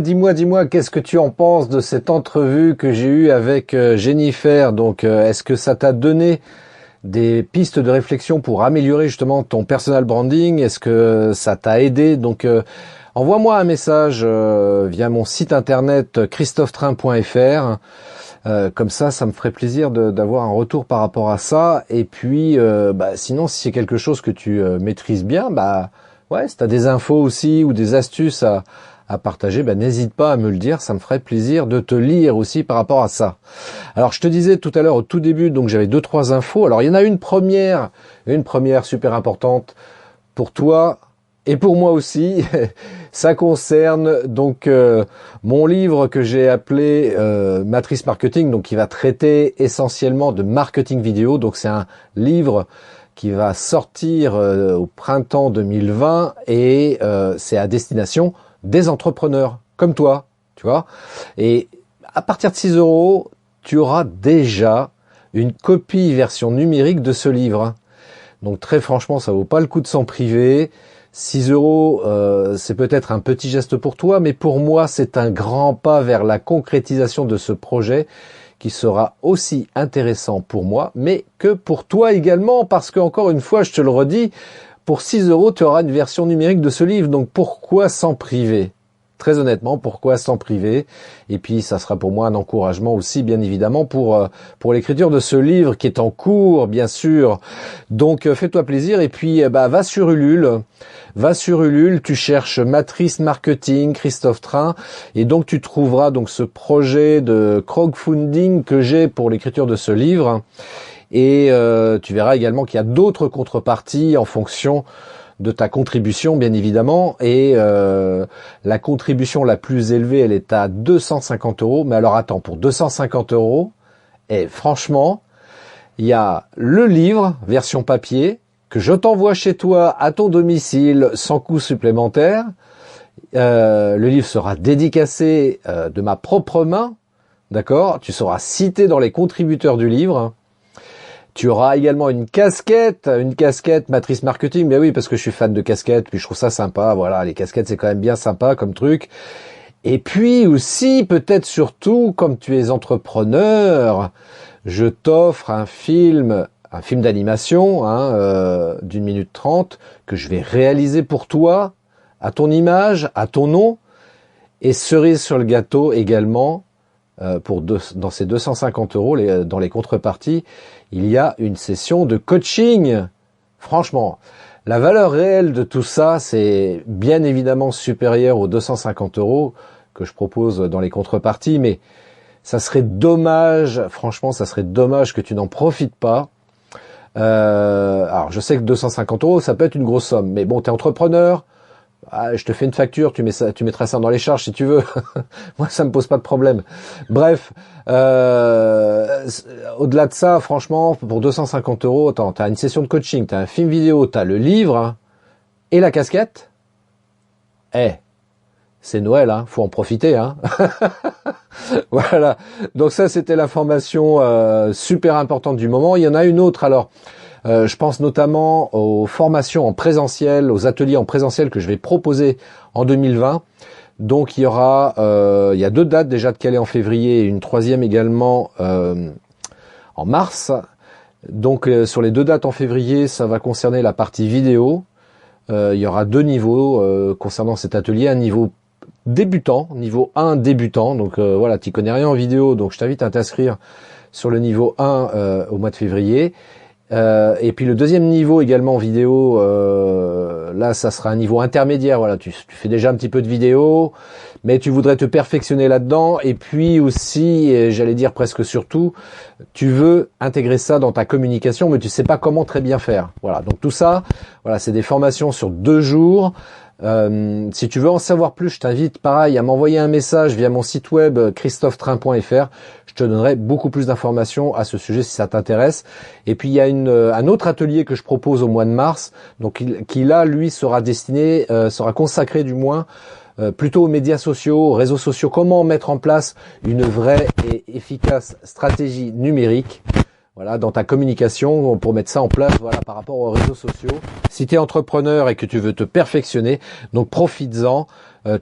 qu'est-ce que tu en penses de cette entrevue que j'ai eue avec Jennifer? Donc, est-ce que ça t'a donné des pistes de réflexion pour améliorer justement ton personal branding? Est-ce que ça t'a aidé? Donc, envoie-moi un message via mon site internet christophetrain.fr. Comme ça me ferait plaisir d'avoir un retour par rapport à ça. Et puis, sinon, si c'est quelque chose que tu maîtrises bien, si t'as des infos aussi ou des astuces à partager, n'hésite pas à me le dire, ça me ferait plaisir de te lire aussi par rapport à ça. Alors je te disais tout à l'heure au tout début, donc j'avais 2-3 infos. Alors il y en a une première super importante pour toi et pour moi aussi. Ça concerne donc mon livre que j'ai appelé Matrice Marketing, donc qui va traiter essentiellement de marketing vidéo. Donc c'est un livre qui va sortir au printemps 2020 et c'est à destination des entrepreneurs comme toi, tu vois. Et à partir de 6 €, tu auras déjà une copie version numérique de ce livre. Donc très franchement, ça vaut pas le coup de s'en priver. 6 €, c'est peut-être un petit geste pour toi, mais pour moi, c'est un grand pas vers la concrétisation de ce projet qui sera aussi intéressant pour moi, mais que pour toi également, parce que encore une fois, je te le redis, pour 6 €, tu auras une version numérique de ce livre, donc pourquoi s'en priver? Très honnêtement, pourquoi s'en priver? Et puis, ça sera pour moi un encouragement aussi, bien évidemment, pour l'écriture de ce livre qui est en cours, bien sûr. Donc, fais-toi plaisir et puis, va sur Ulule. Va sur Ulule, tu cherches Matrice Marketing, Christophe Train, et donc tu trouveras donc ce projet de crowdfunding que j'ai pour l'écriture de ce livre. Et tu verras également qu'il y a d'autres contreparties en fonction de ta contribution, bien évidemment, et la contribution la plus élevée, elle est à 250 €. Mais alors attends, pour 250 €, et franchement, il y a le livre, version papier, que je t'envoie chez toi, à ton domicile, sans coût supplémentaire. Le livre sera dédicacé de ma propre main, d'accord? Tu seras cité dans les contributeurs du livre. Tu auras également une casquette Matrice Marketing. Mais oui, parce que je suis fan de casquettes, puis je trouve ça sympa. Voilà, les casquettes, c'est quand même bien sympa comme truc. Et puis aussi, peut-être surtout, comme tu es entrepreneur, je t'offre un film d'animation d'1 minute 30 que je vais réaliser pour toi, à ton image, à ton nom. Et cerise sur le gâteau également, dans ces 250 €, dans les contreparties, il y a une session de coaching. Franchement, la valeur réelle de tout ça, c'est bien évidemment supérieur aux 250 € que je propose dans les contreparties, mais ça serait dommage, franchement, ça serait dommage que tu n'en profites pas. Alors, je sais que 250 €, ça peut être une grosse somme, mais bon, t'es entrepreneur. Je te fais une facture, tu mettras ça dans les charges si tu veux. Moi, ça me pose pas de problème. Bref, au-delà de ça, franchement, pour 250 €, attends, t'as une session de coaching, t'as un film vidéo, t'as le livre et la casquette. C'est Noël, faut en profiter, Voilà. Donc ça, c'était l'information super importante du moment. Il y en a une autre alors. Je pense notamment aux formations en présentiel, aux ateliers en présentiel que je vais proposer en 2020. Donc il y a 2 dates déjà de calées en février et une 3e également en mars. Donc sur les 2 dates en février, ça va concerner la partie vidéo. Il y aura 2 niveaux concernant cet atelier. Un niveau débutant, niveau 1 débutant. Donc voilà, tu connais rien en vidéo, donc je t'invite à t'inscrire sur le niveau 1 au mois de février. Et puis le 2e niveau également en vidéo, là ça sera un niveau intermédiaire. Voilà, tu fais déjà un petit peu de vidéo, mais tu voudrais te perfectionner là-dedans. Et puis aussi, et j'allais dire presque surtout, tu veux intégrer ça dans ta communication, mais tu sais pas comment très bien faire. Voilà, donc tout ça, voilà, c'est des formations sur 2 jours. Si tu veux en savoir plus, je t'invite pareil à m'envoyer un message via mon site web christophetrain.fr. Je te donnerai beaucoup plus d'informations à ce sujet si ça t'intéresse. Et puis il y a un autre atelier que je propose au mois de mars, donc qui là lui sera consacré du moins plutôt aux médias sociaux, aux réseaux sociaux, comment mettre en place une vraie et efficace stratégie numérique. Voilà, dans ta communication, pour mettre ça en place, voilà, par rapport aux réseaux sociaux. Si tu es entrepreneur et que tu veux te perfectionner, donc profites-en,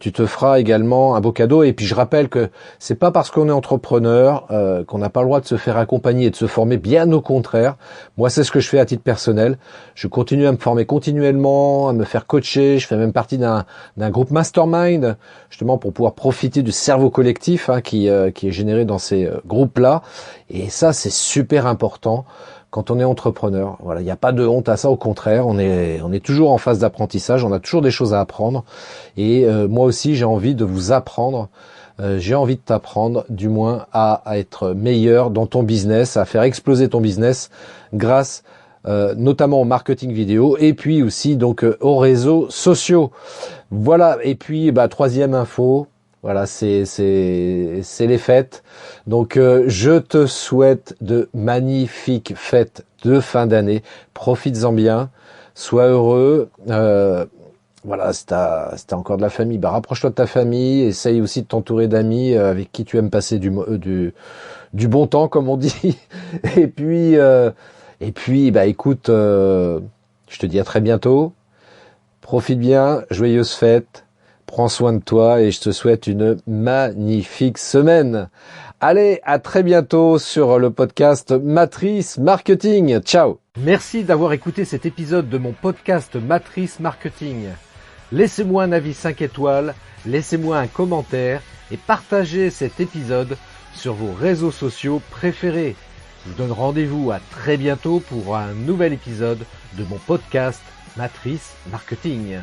tu te feras également un beau cadeau. Et puis je rappelle que c'est pas parce qu'on est entrepreneur qu'on n'a pas le droit de se faire accompagner et de se former, bien au contraire. Moi, c'est ce que je fais à titre personnel. Je continue à me former continuellement, à me faire coacher. Je fais même partie d'un groupe mastermind, justement pour pouvoir profiter du cerveau collectif qui est généré dans ces groupes-là. Et ça, c'est super important quand on est entrepreneur. Voilà, il n'y a pas de honte à ça, au contraire, on est toujours en phase d'apprentissage, on a toujours des choses à apprendre. Et moi aussi, j'ai envie de vous apprendre, j'ai envie de t'apprendre, du moins, à être meilleur dans ton business, à faire exploser ton business grâce notamment au marketing vidéo et puis aussi donc aux réseaux sociaux. Voilà, et puis 3e info. Voilà, c'est les fêtes. Donc, je te souhaite de magnifiques fêtes de fin d'année. Profites-en bien. Sois heureux. Voilà, si t'as encore de la famille, rapproche-toi de ta famille. Essaye aussi de t'entourer d'amis avec qui tu aimes passer du bon temps, comme on dit. Et puis, écoute, je te dis à très bientôt. Profite bien. Joyeuses fêtes. Prends soin de toi et je te souhaite une magnifique semaine. Allez, à très bientôt sur le podcast Matrice Marketing. Ciao. Merci d'avoir écouté cet épisode de mon podcast Matrice Marketing. Laissez-moi un avis 5 étoiles laissez-moi un commentaire et partagez cet épisode sur vos réseaux sociaux préférés. Je vous donne rendez-vous à très bientôt pour un nouvel épisode de mon podcast Matrice Marketing.